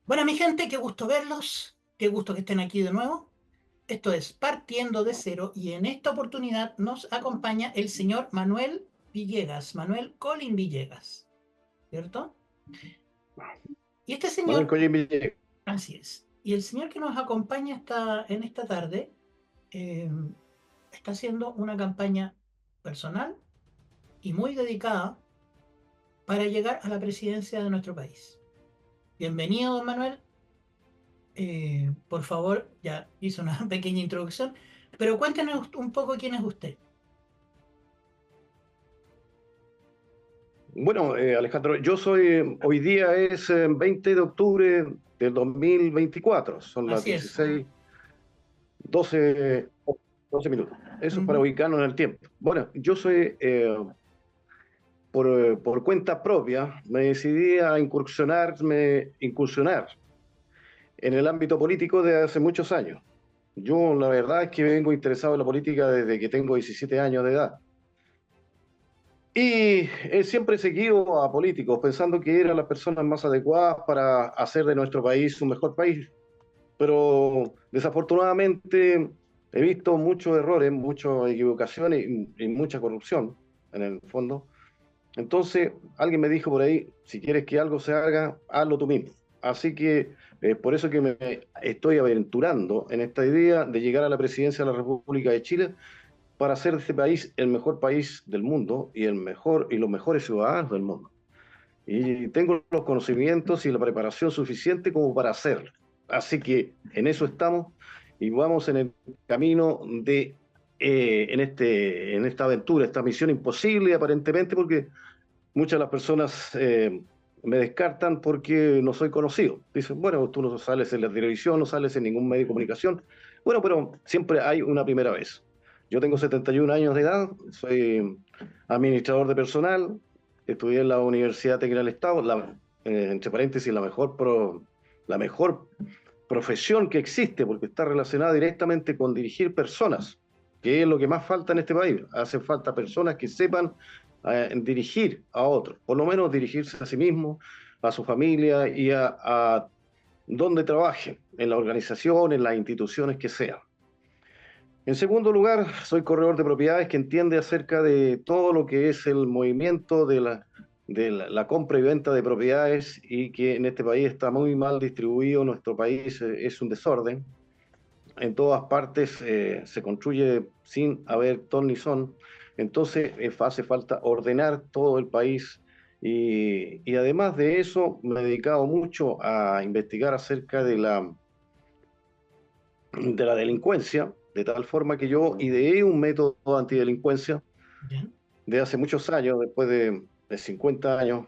Bueno, mi gente, qué gusto verlos, qué gusto que estén aquí de nuevo. Esto es Partiendo de Cero y en esta oportunidad nos acompaña el señor Manuel Villegas, Manuel Colin Villegas, ¿cierto? Y este Manuel señor, Collín Villegas. así es, y el señor que nos acompaña en esta tarde eh, está haciendo una campaña personal y muy dedicada para llegar a la presidencia de nuestro país. Bienvenido, don Manuel. Por favor, ya hizo una pequeña introducción, pero cuéntenos un poco quién es usted. Bueno, Alejandro, yo soy, hoy día es 20 de octubre del 2024, son las Así es. 16, 12, 12 minutos. Eso es para Ujú. ubicarnos en el tiempo. Bueno, yo soy, por cuenta propia, me decidí a incursionar en el ámbito político de hace muchos años. Yo la verdad es que vengo interesado en la política desde que tengo 17 años de edad. Y siempre he seguido a políticos pensando que eran las personas más adecuadas para hacer de nuestro país un mejor país. Pero desafortunadamente he visto muchos errores, muchas equivocaciones y mucha corrupción en el fondo. Entonces alguien me dijo por ahí, si quieres que algo se haga, hazlo tú mismo. Así que por eso que me estoy aventurando en esta idea de llegar a la presidencia de la República de Chile para hacer de este país el mejor país del mundo y el mejor y los mejores ciudadanos del mundo. Y tengo los conocimientos y la preparación suficiente como para hacerlo. Así que en eso estamos y vamos en el camino de en esta aventura, esta misión imposible aparentemente, porque muchas de las personas me descartan porque no soy conocido. Dicen, bueno, tú no sales en la televisión, no sales en ningún medio de comunicación. Bueno, pero siempre hay una primera vez. Yo tengo 71 años de edad, soy administrador de personal, estudié en la Universidad Técnica del Estado, entre paréntesis, la mejor profesión que existe, porque está relacionada directamente con dirigir personas, que es lo que más falta en este país. Hacen falta personas que sepan dirigir a otros, por lo menos dirigirse a sí mismo, a su familia y a donde trabajen, en la organización, en las instituciones que sean. En segundo lugar, soy corredor de propiedades que entiende acerca de todo lo que es el movimiento de la compra y venta de propiedades y que en este país está muy mal distribuido. Nuestro país es un desorden. En todas partes se construye sin haber ton ni son. Entonces hace falta ordenar todo el país. Y además de eso, me he dedicado mucho a investigar acerca de la delincuencia, de tal forma que yo ideé un método antidelincuencia Bien. de hace muchos años, después de 50 años,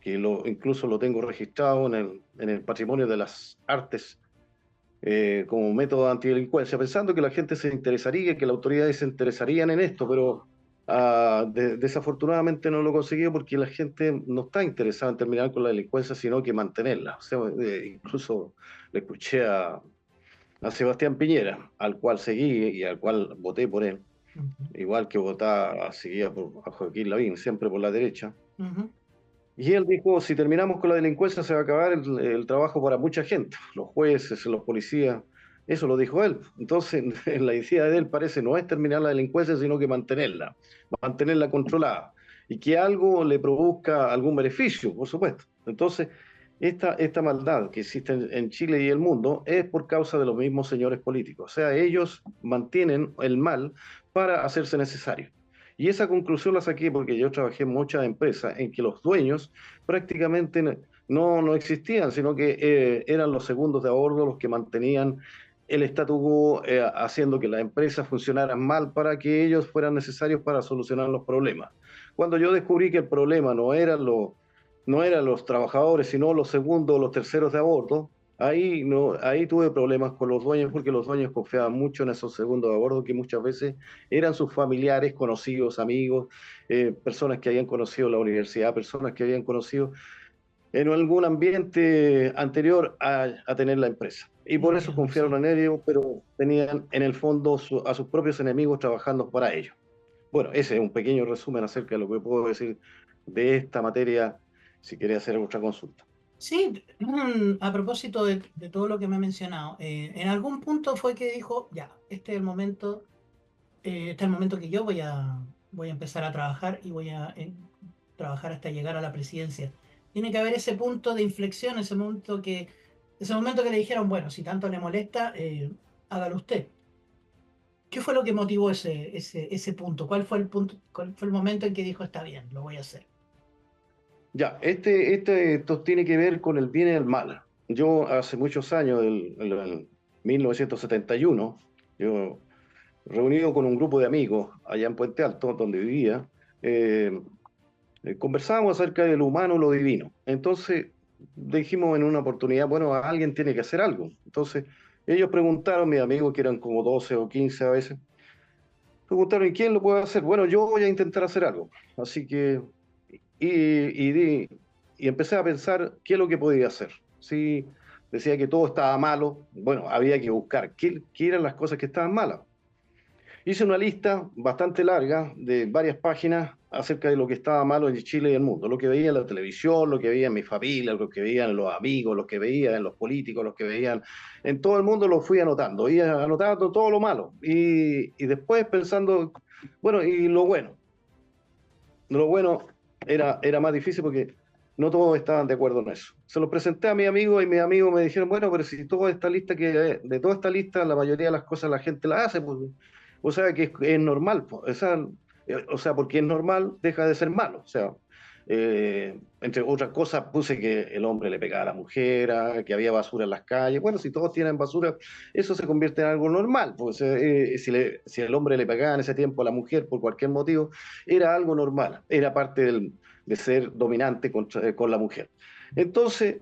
incluso lo tengo registrado en el patrimonio de las artes como método de antidelincuencia, pensando que la gente se interesaría, que las autoridades se interesarían en esto, pero desafortunadamente no lo he conseguido porque la gente no está interesada en terminar con la delincuencia, sino que mantenerla. O sea, incluso le escuché a Sebastián Piñera, al cual seguí y al cual voté por él, Ujú. igual que seguía a Joaquín Lavín, siempre por la derecha. Ujú. Y él dijo, si terminamos con la delincuencia se va a acabar el trabajo para mucha gente, los jueces, los policías, eso lo dijo él. Entonces, la idea de él parece no es terminar la delincuencia, sino que mantenerla controlada y que algo le produzca algún beneficio, por supuesto. Entonces, esta maldad que existe en Chile y el mundo es por causa de los mismos señores políticos. O sea, ellos mantienen el mal para hacerse necesario. Y esa conclusión la saqué porque yo trabajé en muchas empresas en que los dueños prácticamente no existían, sino que eran los segundos de a bordo los que mantenían el statu quo, haciendo que las empresas funcionaran mal para que ellos fueran necesarios para solucionar los problemas. Cuando yo descubrí que el problema no eran los trabajadores, sino los segundos o los terceros de a bordo, ahí, no, ahí tuve problemas con los dueños porque los dueños confiaban mucho en esos segundos de a bordo que muchas veces eran sus familiares, conocidos, amigos, personas que habían conocido la universidad, personas que habían conocido en algún ambiente anterior a tener la empresa. Y por eso Entiendo, confiaron sí. en ellos, pero tenían en el fondo a sus propios enemigos trabajando para ellos. Bueno, ese es un pequeño resumen acerca de lo que puedo decir de esta materia, si quería hacer otra consulta. Sí, a propósito de todo lo que me ha mencionado, en algún punto fue que dijo, ya, este es el momento, este es el momento que yo voy a empezar a trabajar y voy a trabajar hasta llegar a la presidencia. Tiene que haber ese punto de inflexión, ese momento que le dijeron, bueno, si tanto le molesta, hágalo usted. ¿Qué fue lo que motivó ese punto? ¿Cuál fue el punto, cuál fue el momento en que dijo, está bien, lo voy a hacer? Ya, esto tiene que ver con el bien y el mal. Yo hace muchos años, en 1971, yo reunido con un grupo de amigos allá en Puente Alto, donde vivía, eh, conversábamos acerca de lo humano y lo divino. Entonces dijimos en una oportunidad, bueno, alguien tiene que hacer algo. Entonces ellos preguntaron, mis amigos, que eran como 12 o 15 a veces, preguntaron, ¿y quién lo puede hacer? Bueno, yo voy a intentar hacer algo. Así que, y, y, di- y empecé a pensar qué es lo que podía hacer. Si decía que todo estaba malo, bueno, había que buscar qué eran las cosas que estaban malas. Hice una lista bastante larga de varias páginas acerca de lo que estaba malo en Chile y el mundo, lo que veía en la televisión, lo que veía en mi familia, lo que veía en los amigos, lo que veía en los políticos, lo que veían en todo el mundo, lo fui anotando, y anotando todo lo malo, y después pensando, bueno, y lo bueno era más difícil porque no todos estaban de acuerdo en eso. Se lo presenté a mi amigo y mis amigos me dijeron, bueno, pero si toda esta lista de toda esta lista, la mayoría de las cosas la gente la hace, pues, o sea que es normal, pues, o sea, porque es normal, deja de ser malo. O sea, entre otras cosas puse que el hombre le pegaba a la mujer, que había basura en las calles. Bueno, si todos tienen basura, eso se convierte en algo normal. Pues, si el hombre le pegaba en ese tiempo a la mujer por cualquier motivo, era algo normal, era parte de ser dominante con la mujer. Entonces,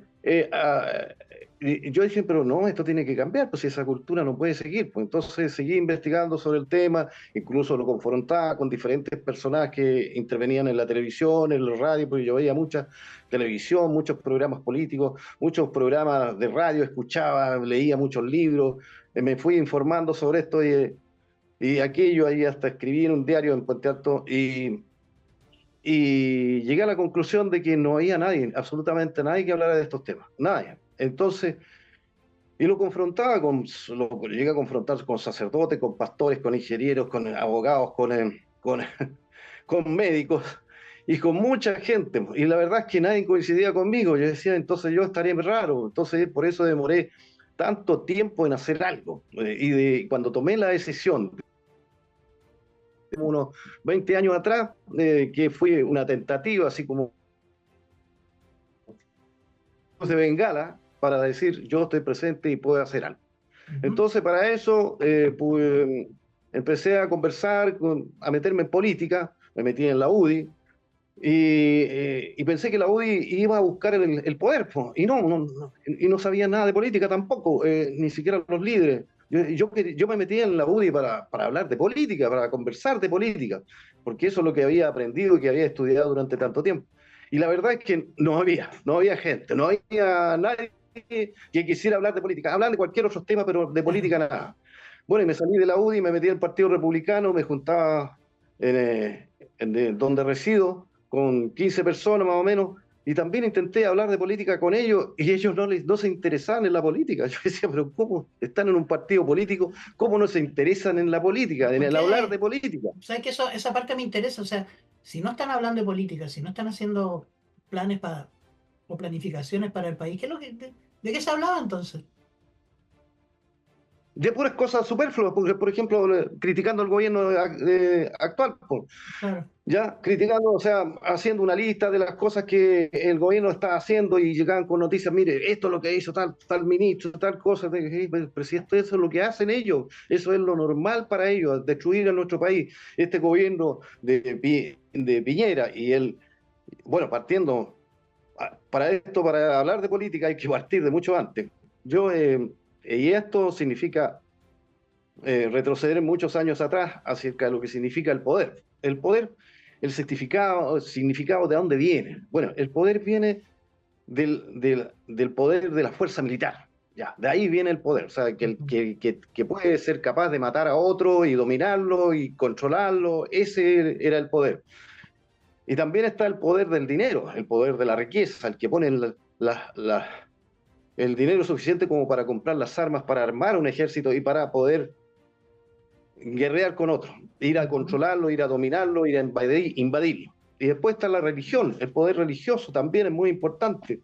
y yo dije, pero no, esto tiene que cambiar, pues si esa cultura no puede seguir. Pues entonces seguí investigando sobre el tema, incluso lo confrontaba con diferentes personas que intervenían en la televisión, en la radio, porque yo veía mucha televisión, muchos programas políticos, muchos programas de radio, escuchaba, leía muchos libros, me fui informando sobre esto y aquello, ahí hasta escribí en un diario en Puente Alto y llegué a la conclusión de que no había nadie, absolutamente nadie que hablara de estos temas, nadie. Entonces, y lo confrontaba lo llegué a confrontar con sacerdotes, con pastores, con ingenieros, con abogados, con médicos y con mucha gente. Y la verdad es que nadie coincidía conmigo. Yo decía, entonces yo estaría raro. Entonces por eso demoré tanto tiempo en hacer algo. Cuando tomé la decisión, unos 20 años atrás, que fue una tentativa, así como de bengala, para decir, yo estoy presente y puedo hacer algo. Ujú. Entonces, para eso, empecé a conversar, a meterme en política, me metí en la UDI, y pensé que la UDI iba a buscar el poder, po, y y no sabía nada de política tampoco, ni siquiera los líderes. Yo me metí en la UDI para hablar de política, para conversar de política, porque eso es lo que había aprendido y que había estudiado durante tanto tiempo. Y la verdad es que no había gente, no había nadie que quisiera hablar de política. Hablan de cualquier otro tema, pero de Claro. política nada. Bueno, y me salí de la UDI, me metí en el Partido Republicano, me juntaba donde resido con 15 personas más o menos, y también intenté hablar de política con ellos y ellos no se interesaban en la política. Yo decía, pero ¿cómo están en un partido político? ¿Cómo no se interesan en la política, en ¿Por el hablar de qué? política? ¿Sabes que esa parte me interesa? O sea, si no están hablando de política, si no están haciendo planes o planificaciones para el país, ¿de qué se hablaba entonces? De puras cosas superfluas, porque, por ejemplo, criticando al gobierno actual, po, Claro. ya criticando, o sea, haciendo una lista de las cosas que el gobierno está haciendo y llegaban con noticias, mire, esto es lo que hizo tal ministro, tal cosa, pero si eso es lo que hacen ellos, eso es lo normal para ellos, destruir a nuestro país. Este gobierno de Piñera y él, bueno, partiendo, para esto, para hablar de política hay que partir de mucho antes. Yo, y esto significa retroceder muchos años atrás acerca de lo que significa el poder. El poder, el significado de dónde viene. Bueno, el poder viene del poder de la fuerza militar. Ya, de ahí viene el poder, o sea, Ujú. que puede ser capaz de matar a otro y dominarlo y controlarlo, ese era el poder. Y también está el poder del dinero, el poder de la riqueza, el que pone la, la, el dinero suficiente como para comprar las armas, para armar un ejército y para poder guerrear con otros, ir a ujú, controlarlo, ir a dominarlo, ir a invadirlo. Y después está la religión, el poder religioso también es muy importante.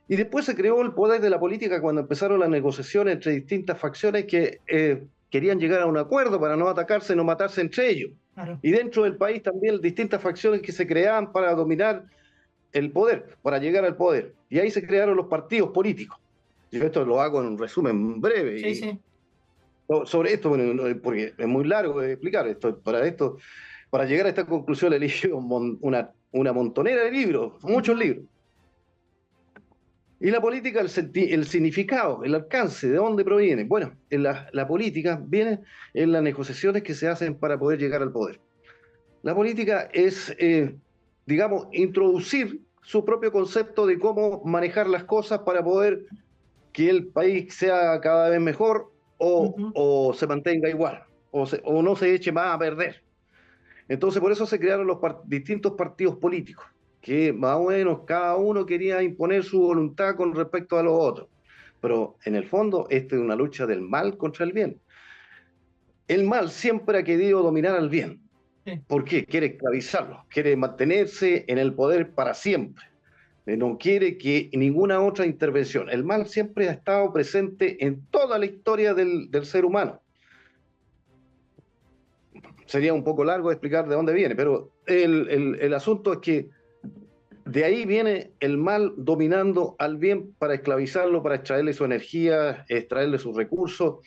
Y después se creó el poder de la política cuando empezaron las negociaciones entre distintas facciones que querían llegar a un acuerdo para no atacarse, no matarse entre ellos. claro. Y dentro del país también distintas facciones que se creaban para dominar el poder, para llegar al poder. Y ahí se crearon los partidos políticos. Yo esto lo hago en un resumen breve Sí, y sí. sobre esto, bueno, porque es muy largo de explicar esto, para llegar a esta conclusión elegí una montonera de libros, muchos Ujú, libros. Y la política, el significado, el alcance, ¿de dónde proviene? Bueno, la política viene en las negociaciones que se hacen para poder llegar al poder. La política es, digamos, introducir su propio concepto de cómo manejar las cosas para poder que el país sea cada vez mejor ujú, o se mantenga igual, o no se eche más a perder. Entonces, por eso se crearon los distintos partidos políticos, que más o menos cada uno quería imponer su voluntad con respecto a los otros. Pero en el fondo, esta es una lucha del mal contra el bien. El mal siempre ha querido dominar al bien. sí. ¿Por qué? Quiere esclavizarlo, quiere mantenerse en el poder para siempre. No quiere que ninguna otra intervención. El mal siempre ha estado presente en toda la historia del ser humano. Sería un poco largo explicar de dónde viene, pero el asunto es que de ahí viene el mal dominando al bien para esclavizarlo, para extraerle su energía, extraerle sus recursos.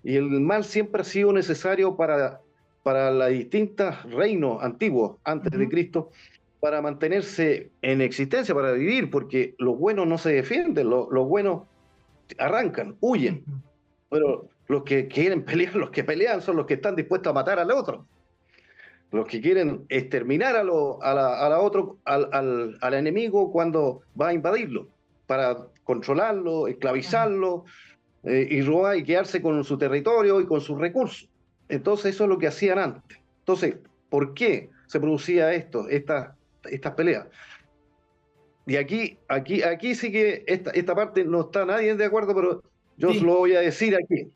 Y el mal siempre ha sido necesario para los distintos reinos antiguos, antes de Ujú, Cristo, para mantenerse en existencia, para vivir, porque los buenos no se defienden, los buenos arrancan, huyen. ujú. Pero los que quieren pelear, los que pelean son los que están dispuestos a matar al otro. Los que quieren exterminar al enemigo cuando va a invadirlo, para controlarlo, Claro. esclavizarlo y robar y quedarse con su territorio y con sus recursos. Entonces eso es lo que hacían antes. Entonces, ¿por qué se producía estas peleas? Y aquí sí que esta parte no está nadie de acuerdo, pero yo os Sí, lo voy a decir aquí.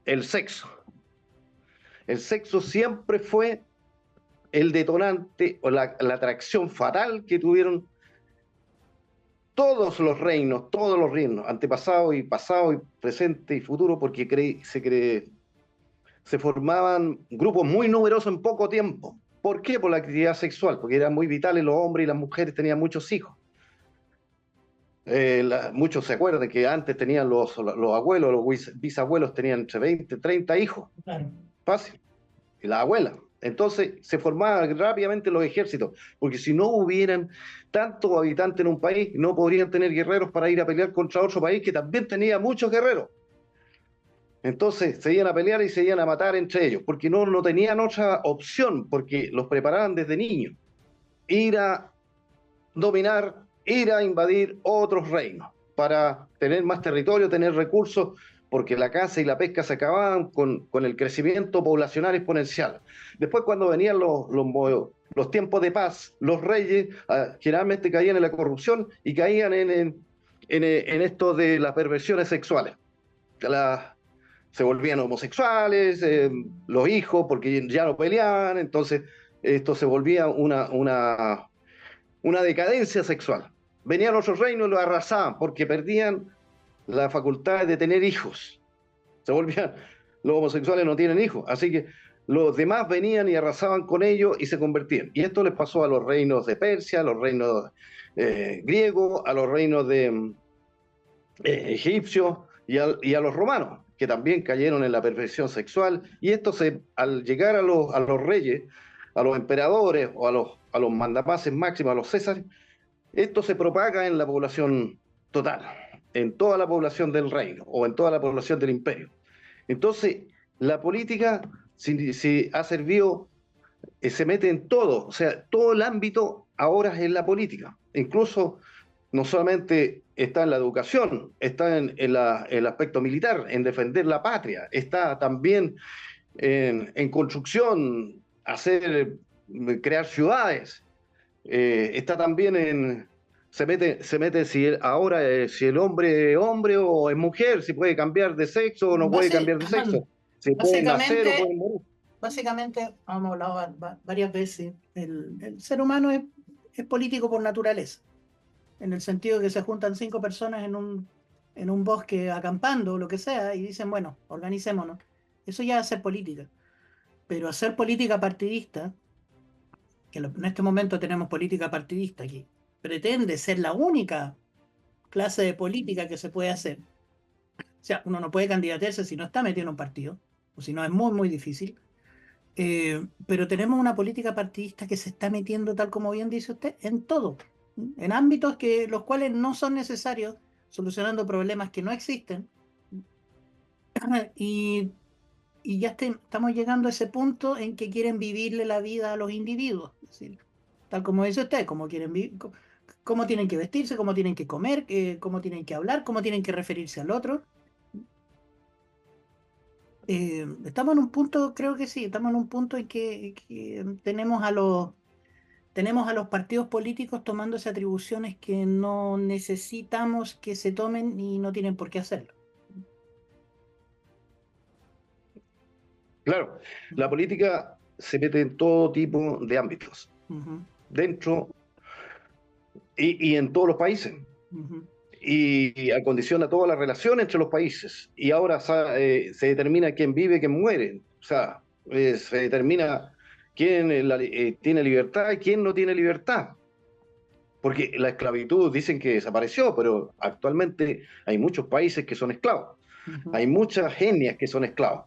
El sexo. El sexo siempre fue el detonante o la atracción fatal que tuvieron todos los reinos, antepasados y pasados y presente y futuro, porque se formaban grupos muy numerosos en poco tiempo. ¿Por qué? Por la actividad sexual, porque eran muy vitales los hombres y las mujeres tenían muchos hijos. Muchos se acuerdan que antes tenían los abuelos, los bisabuelos tenían entre 20 30 hijos, claro. fácil. Y la abuela. Entonces se formaban rápidamente los ejércitos, porque si no hubieran tantos habitantes en un país, no podrían tener guerreros para ir a pelear contra otro país que también tenía muchos guerreros. Entonces se iban a pelear y se iban a matar entre ellos, porque no tenían otra opción, porque los preparaban desde niños. Ir a dominar, ir a invadir otros reinos para tener más territorio, tener recursos, porque la caza y la pesca se acababan con el crecimiento poblacional exponencial. Después, cuando venían los tiempos de paz, los reyes generalmente caían en la corrupción y caían en esto de las perversiones sexuales. La, Se volvían homosexuales, los hijos, porque ya no peleaban, entonces esto se volvía una decadencia sexual. Venían otros reinos y los arrasaban porque perdían la facultad de tener hijos. Se volvían, los homosexuales no tienen hijos, así que los demás venían y arrasaban con ellos y se convertían. Y esto les pasó a los reinos de Persia, a los reinos griegos, a los reinos de egipcios y a los romanos, que también cayeron en la perfección sexual. Y esto al llegar a los reyes, a los emperadores o a los mandamases máximos, a los césares, esto se propaga en la población total, en toda la población del reino o en toda la población del imperio. Entonces, la política si ha servido, se mete en todo, o sea, todo el ámbito ahora es en la política. Incluso no solamente está en la educación, está en el aspecto militar, en defender la patria, está también en construcción, crear ciudades, está también se mete si ahora si el hombre es hombre o es mujer, si puede cambiar de sexo o no puede Base- cambiar de sexo, si puede nacer o básicamente, puede morir. básicamente, hemos hablado varias veces, el ser humano es político por naturaleza, en el sentido de que se juntan cinco personas en un bosque acampando o lo que sea y dicen, bueno, organicémonos. Eso ya es hacer política. Pero hacer política partidista, en este momento tenemos política partidista que pretende ser la única clase de política que se puede hacer. O sea, uno no puede candidatearse si no está metido en un partido, o si no es muy, muy difícil. Pero tenemos una política partidista que se está metiendo, tal como bien dice usted, en todo, en ámbitos los cuales no son necesarios, solucionando problemas que no existen. Y, y ya estamos llegando a ese punto en que quieren vivirle la vida a los individuos. Es decir, tal como dice usted, cómo quieren vivir, cómo tienen que vestirse, cómo tienen que comer, cómo tienen que hablar, cómo tienen que referirse al otro. Estamos en un punto, creo que sí, estamos en un punto en que tenemos a los partidos políticos tomándose atribuciones que no necesitamos que se tomen y no tienen por qué hacerlo. Claro, la Ujú, política se mete en todo tipo de ámbitos, ujú, dentro y en todos los países. ujú, Y acondiciona toda la relación entre los países. Y ahora se determina quién vive, quién muere. O sea, se determina quién tiene libertad y quién no tiene libertad. Porque la esclavitud dicen que desapareció, pero actualmente hay muchos países que son esclavos. ujú. Hay muchas etnias que son esclavos.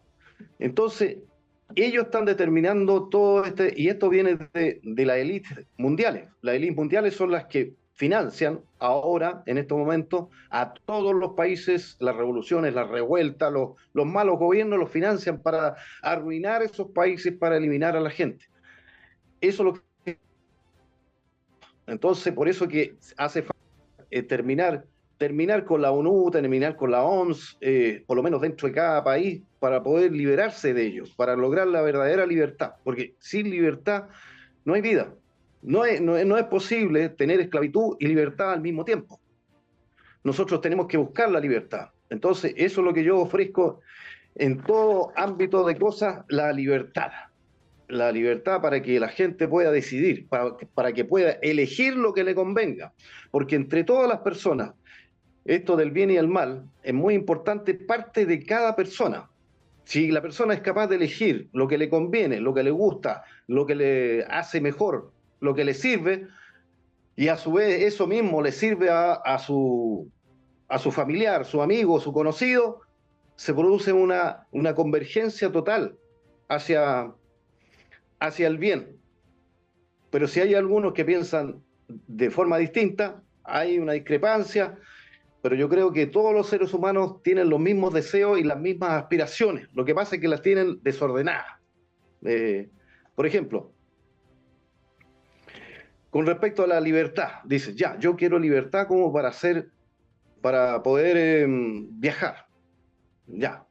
Entonces, ellos están determinando todo y esto viene de las élites mundiales. Las élites mundiales son las que financian ahora, en estos momentos, a todos los países, las revoluciones, las revueltas, los malos gobiernos los financian para arruinar esos países, para eliminar a la gente. Eso es lo que, entonces, por eso que hace falta terminar con la ONU, terminar con la OMS, por lo menos dentro de cada país, para poder liberarse de ellos, para lograr la verdadera libertad. Porque sin libertad no hay vida. No es posible tener esclavitud y libertad al mismo tiempo. Nosotros tenemos que buscar la libertad. Entonces, eso es lo que yo ofrezco en todo ámbito de cosas, la libertad. La libertad para que la gente pueda decidir, para que pueda elegir lo que le convenga. Porque entre todas las personas, esto del bien y el mal es muy importante, parte de cada persona. Si la persona es capaz de elegir lo que le conviene, lo que le gusta, lo que le hace mejor, lo que le sirve, y a su vez eso mismo le sirve a su familiar, su amigo, su conocido, se produce una convergencia total hacia, hacia el bien. Pero si hay algunos que piensan de forma distinta, hay una discrepancia, pero yo creo que todos los seres humanos tienen los mismos deseos y las mismas aspiraciones. Lo que pasa es que las tienen desordenadas. Eh, por ejemplo, con respecto a la libertad, dices, ya, yo quiero libertad como para poder viajar, ya.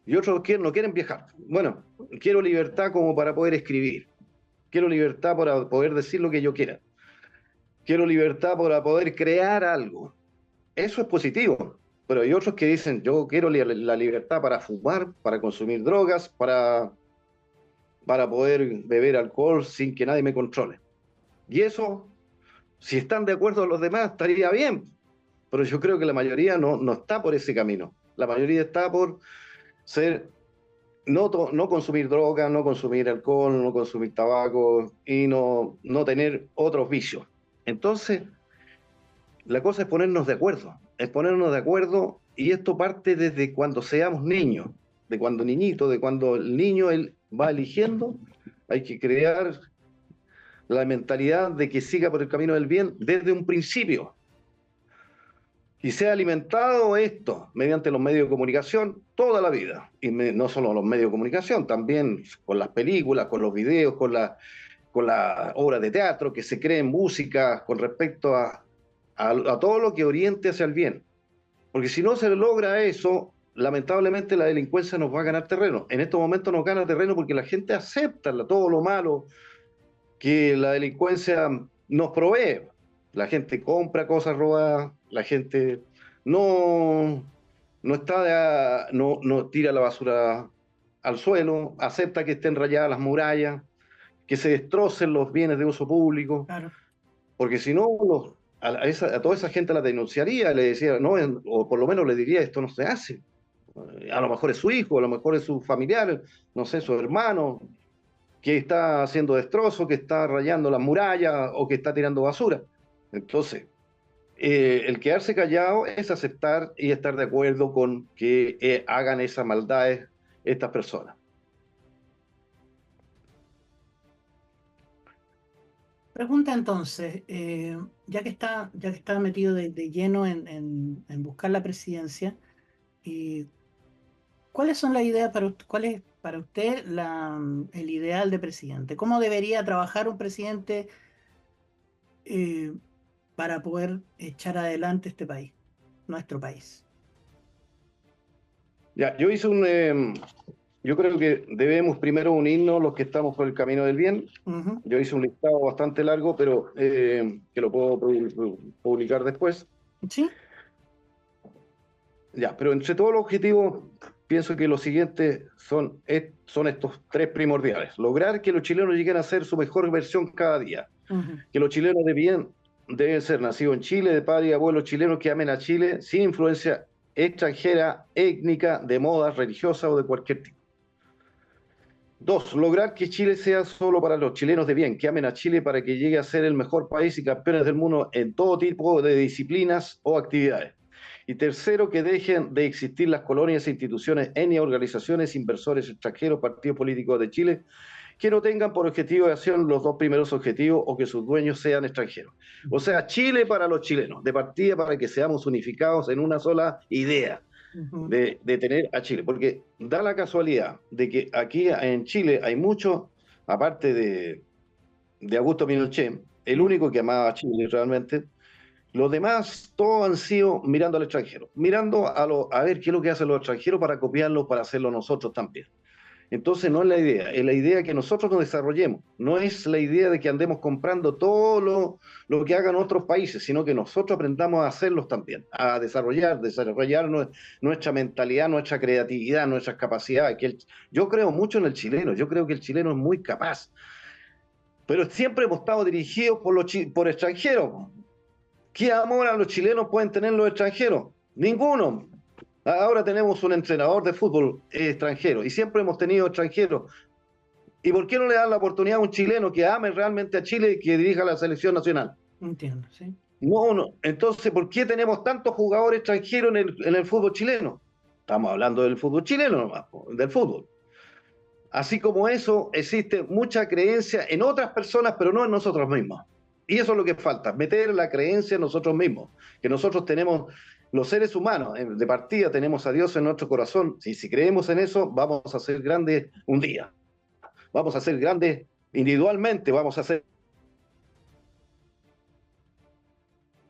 Y otros no quieren viajar. Bueno, quiero libertad como para poder escribir. Quiero libertad para poder decir lo que yo quiera. Quiero libertad para poder crear algo. Eso es positivo. Pero hay otros que dicen, yo quiero la libertad para fumar, para consumir drogas, para poder beber alcohol sin que nadie me controle. Y eso, si están de acuerdo los demás, estaría bien. Pero yo creo que la mayoría no está por ese camino. La mayoría está por ser, no consumir drogas, no consumir alcohol, no consumir tabaco y no tener otros vicios. Entonces, la cosa es ponernos de acuerdo y esto parte desde cuando seamos niños, de cuando niñito, de cuando el niño él va eligiendo, hay que crear la mentalidad de que siga por el camino del bien desde un principio y sea alimentado esto mediante los medios de comunicación toda la vida. Y no solo los medios de comunicación, también con las películas, con los videos, con las obras de teatro que se creen música con respecto a todo lo que oriente hacia el bien. Porque si no se logra eso, lamentablemente la delincuencia nos va a ganar terreno. En estos momentos nos gana terreno porque la gente acepta todo lo malo que la delincuencia nos provee. la gente compra cosas robadas, la gente no, no tira la basura al suelo, acepta que estén rayadas las murallas, que se destrocen los bienes de uso público, Claro. porque si no, a toda esa gente la denunciaría, le decía, no, o por lo menos le diría, esto no se hace. A lo mejor es su hijo, a lo mejor es su familiar, no sé, su hermano, que está haciendo destrozos, que está rayando las murallas o que está tirando basura. Entonces, el quedarse callado es aceptar y estar de acuerdo con que hagan esas maldades estas personas. Pregunta entonces, ya que está metido de lleno en buscar la presidencia, eh, ¿cuáles son las ideas cuál es para usted el ideal de presidente? ¿Cómo debería trabajar un presidente eh, para poder echar adelante este país, nuestro país? Ya, yo creo que debemos primero unirnos los que estamos por el camino del bien. Ujú. Yo hice un listado bastante largo, pero que lo puedo publicar después. Sí. Ya, pero entre todos los objetivos, pienso que los siguientes son estos tres primordiales. Lograr que los chilenos lleguen a ser su mejor versión cada día. Ujú. Que los chilenos de bien deben ser nacidos en Chile, de padre y abuelos chilenos que amen a Chile, sin influencia extranjera, étnica, de moda, religiosa o de cualquier tipo. Dos, lograr que Chile sea solo para los chilenos de bien, que amen a Chile para que llegue a ser el mejor país y campeones del mundo en todo tipo de disciplinas o actividades. Y tercero, que dejen de existir las colonias e instituciones, etnias, organizaciones, inversores extranjeros, partidos políticos de Chile, que no tengan por objetivo de acción los dos primeros objetivos o que sus dueños sean extranjeros. O sea, Chile para los chilenos, de partida para que seamos unificados en una sola idea Ujú. de tener a Chile, porque da la casualidad de que aquí en Chile hay muchos, aparte de Augusto Pinochet, el Sí. único que amaba a Chile realmente, los demás todos han sido mirando al extranjero, mirando a ver qué es lo que hacen los extranjeros para copiarlo, para hacerlo nosotros también. Entonces no es la idea que nosotros nos desarrollemos, no es la idea de que andemos comprando todo lo que hagan otros países, sino que nosotros aprendamos a hacerlos también, a desarrollar nuestra mentalidad, nuestra creatividad, nuestras capacidades. Yo creo mucho en el chileno, yo creo que el chileno es muy capaz, pero siempre hemos estado dirigidos por extranjeros. ¿Qué amor a los chilenos pueden tener los extranjeros? Ninguno. Ahora tenemos un entrenador de fútbol extranjero y siempre hemos tenido extranjeros. ¿Y por qué no le dan la oportunidad a un chileno que ame realmente a Chile y que dirija la selección nacional? Entiendo, sí. No, no. Entonces, ¿por qué tenemos tantos jugadores extranjeros en el fútbol chileno? Estamos hablando del fútbol chileno nomás, del fútbol. Así como eso, existe mucha creencia en otras personas, pero no en nosotros mismos. Y eso es lo que falta, meter la creencia en nosotros mismos, que nosotros tenemos, los seres humanos, de partida tenemos a Dios en nuestro corazón. Si creemos en eso, vamos a ser grandes un día. Vamos a ser grandes individualmente, vamos a ser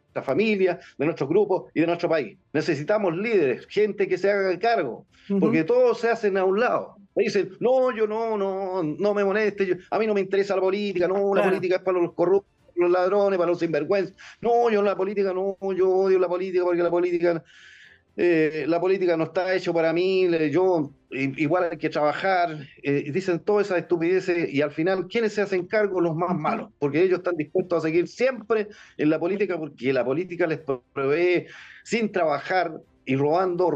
nuestra familia, de nuestros grupos y de nuestro país. Necesitamos líderes, gente que se haga cargo, Ujú. porque todos se hacen a un lado. Me dicen, no, yo no me moleste, a mí no me interesa la política, no, la Claro. política es para los corruptos, para los ladrones, para los sinvergüenzas. No, yo la política no, yo odio la política porque la política no está hecho para mí, yo igual hay que trabajar, dicen todas esas estupideces y al final, ¿quiénes se hacen cargo? Los más Ujú. malos, porque ellos están dispuestos a seguir siempre en la política porque la política les provee sin trabajar y robando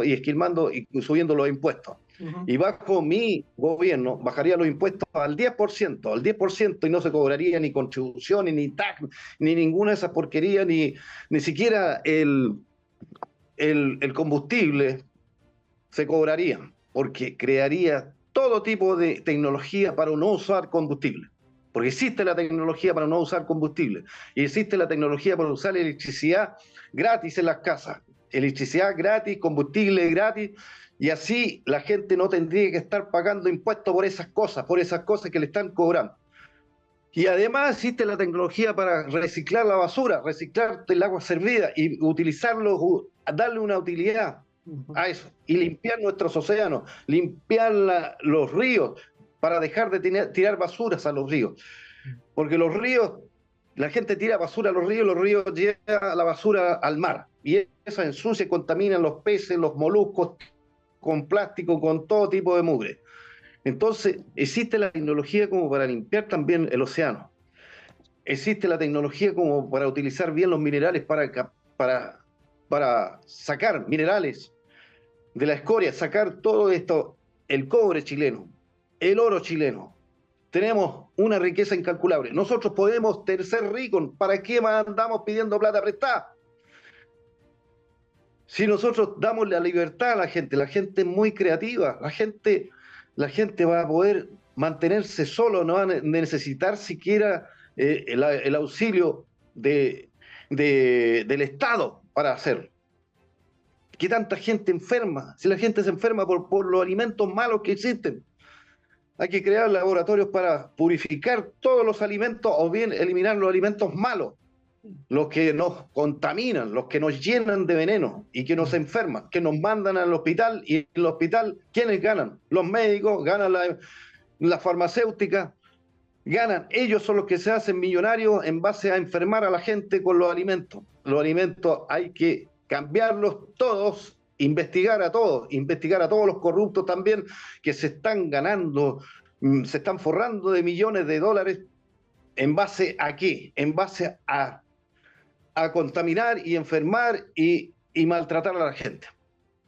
y esquilmando y subiendo los impuestos. Ujú. Y bajo mi gobierno bajaría los impuestos al 10% y no se cobraría ni contribuciones, ni tax, ni ninguna de esas porquerías, ni siquiera el combustible se cobraría, porque crearía todo tipo de tecnología para no usar combustible. Porque existe la tecnología para no usar combustible y existe la tecnología para usar electricidad gratis en las casas. Electricidad gratis, combustible gratis, y así la gente no tendría que estar pagando impuestos por esas cosas que le están cobrando. Y además existe la tecnología para reciclar la basura, reciclar el agua servida y utilizarlo, darle una utilidad Ujú. a eso. Y limpiar nuestros océanos, limpiar los ríos para dejar de tirar basuras a los ríos. Porque los ríos La gente tira basura a los ríos llevan la basura al mar. Y esa ensucia y contamina los peces, los moluscos, con plástico, con todo tipo de mugre. Entonces, existe la tecnología como para limpiar también el océano. Existe la tecnología como para utilizar bien los minerales para, para sacar minerales de la escoria, sacar todo esto, el cobre chileno, el oro chileno. Tenemos una riqueza incalculable. Nosotros podemos ser ricos. ¿Para qué más andamos pidiendo plata prestada? Si nosotros damos la libertad a la gente es muy creativa, la gente va a poder mantenerse solo, no va a necesitar siquiera el auxilio del Estado para hacerlo. ¿Qué tanta gente enferma? Si la gente se enferma por los alimentos malos que existen, hay que crear laboratorios para purificar todos los alimentos o bien eliminar los alimentos malos, los que nos contaminan, los que nos llenan de veneno y que nos enferman, que nos mandan al hospital y en el hospital, ¿quiénes ganan? Los médicos, ganan la farmacéutica, ganan. Ellos son los que se hacen millonarios en base a enfermar a la gente con los alimentos. Los alimentos hay que cambiarlos todos, investigar a todos los corruptos también que se están ganando, se están forrando de millones de dólares. ¿En base a qué? En base a contaminar y enfermar y maltratar a la gente.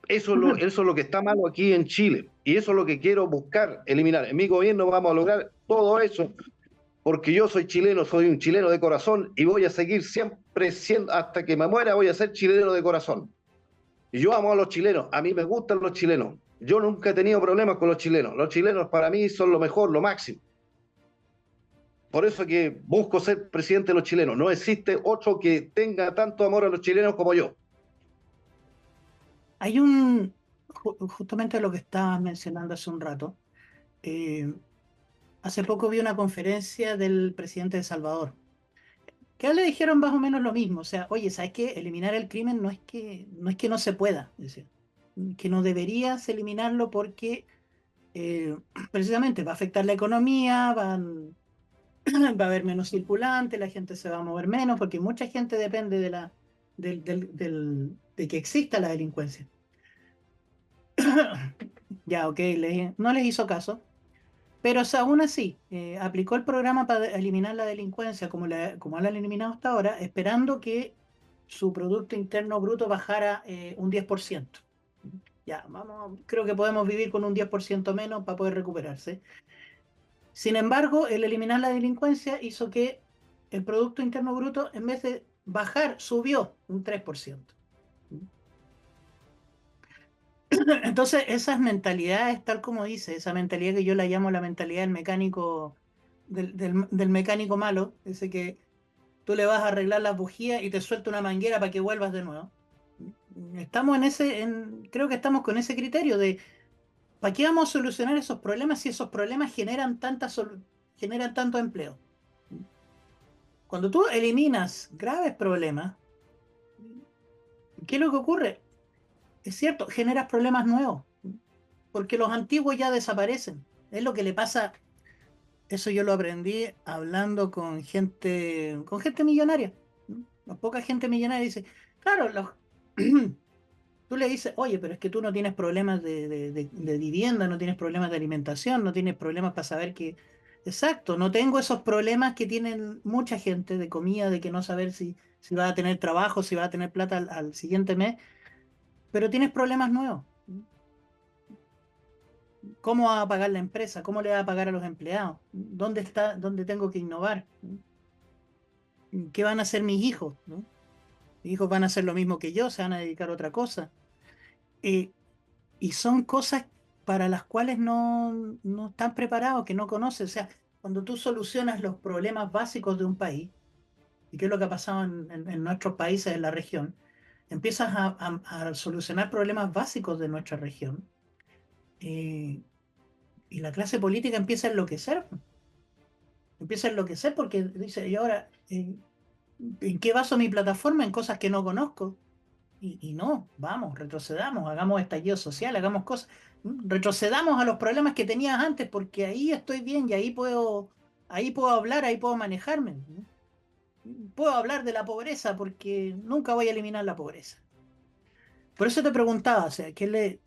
Eso es lo que está malo aquí en Chile. Y eso es lo que quiero buscar eliminar. En mi gobierno vamos a lograr todo eso, porque yo soy chileno, soy un chileno de corazón y voy a seguir siempre siendo, hasta que me muera, voy a ser chileno de corazón. Y yo amo a los chilenos, a mí me gustan los chilenos. Yo nunca he tenido problemas con los chilenos. Los chilenos para mí son lo mejor, lo máximo. Por eso que busco ser presidente de los chilenos. No existe otro que tenga tanto amor a los chilenos como yo. Hay justamente lo que estabas mencionando hace un rato. eh, Hace poco vi una conferencia del presidente de Salvador, que le dijeron más o menos lo mismo. O sea, oye, ¿sabes qué? Eliminar el crimen no es que no se pueda, es decir, que no deberías eliminarlo porque eh, precisamente va a afectar la economía, va a haber menos circulante, la gente se va a mover menos, porque mucha gente depende de que exista la delincuencia. Ya, ok, no les hizo caso, pero o sea, aún así aplicó el programa para eliminar la delincuencia como la han eliminado hasta ahora, esperando que su Producto Interno Bruto bajara un 10%. Ya, vamos, creo que podemos vivir con un 10% menos para poder recuperarse. Sin embargo, el eliminar la delincuencia hizo que el Producto Interno Bruto, en vez de bajar, subió un 3%. Entonces, esas mentalidades, tal como dice, esa mentalidad que yo la llamo la mentalidad del mecánico, del mecánico malo, ese que tú le vas a arreglar las bujías y te suelta una manguera para que vuelvas de nuevo. Estamos creo que estamos con ese criterio de ¿para qué vamos a solucionar esos problemas si esos problemas generan tanto empleo? Cuando tú eliminas graves problemas, ¿qué es lo que ocurre? Es cierto, generas problemas nuevos, porque los antiguos ya desaparecen. Es lo que le pasa, eso yo lo aprendí hablando con gente millonaria. Poca gente millonaria dice, claro, tú le dices, oye, pero es que tú no tienes problemas de vivienda, no tienes problemas de alimentación, no tienes problemas para saber que... Exacto, no tengo esos problemas que tienen mucha gente de comida, de que no saber si va a tener trabajo, si va a tener plata al siguiente mes, pero tienes problemas nuevos. ¿Cómo va a pagar la empresa? ¿Cómo le va a pagar a los empleados? ¿Dónde tengo que innovar? ¿Qué van a hacer mis hijos? ¿No? Mis hijos van a hacer lo mismo que yo, se van a dedicar a otra cosa. Eh, y son cosas para las cuales no están preparados, que no conocen. O sea, cuando tú solucionas los problemas básicos de un país, y qué es lo que ha pasado en nuestros países, en la región, empiezas a solucionar problemas básicos de nuestra región, eh, y la clase política empieza a enloquecer. Empieza a enloquecer porque dice, y ahora, ¿en qué baso mi plataforma? En cosas que no conozco. Y no, vamos, retrocedamos, hagamos estallido social, hagamos cosas, retrocedamos a los problemas que tenías antes, porque ahí estoy bien y ahí puedo hablar, ahí puedo manejarme. puedo hablar de la pobreza porque nunca voy a eliminar la pobreza. Por eso te preguntaba, o sea,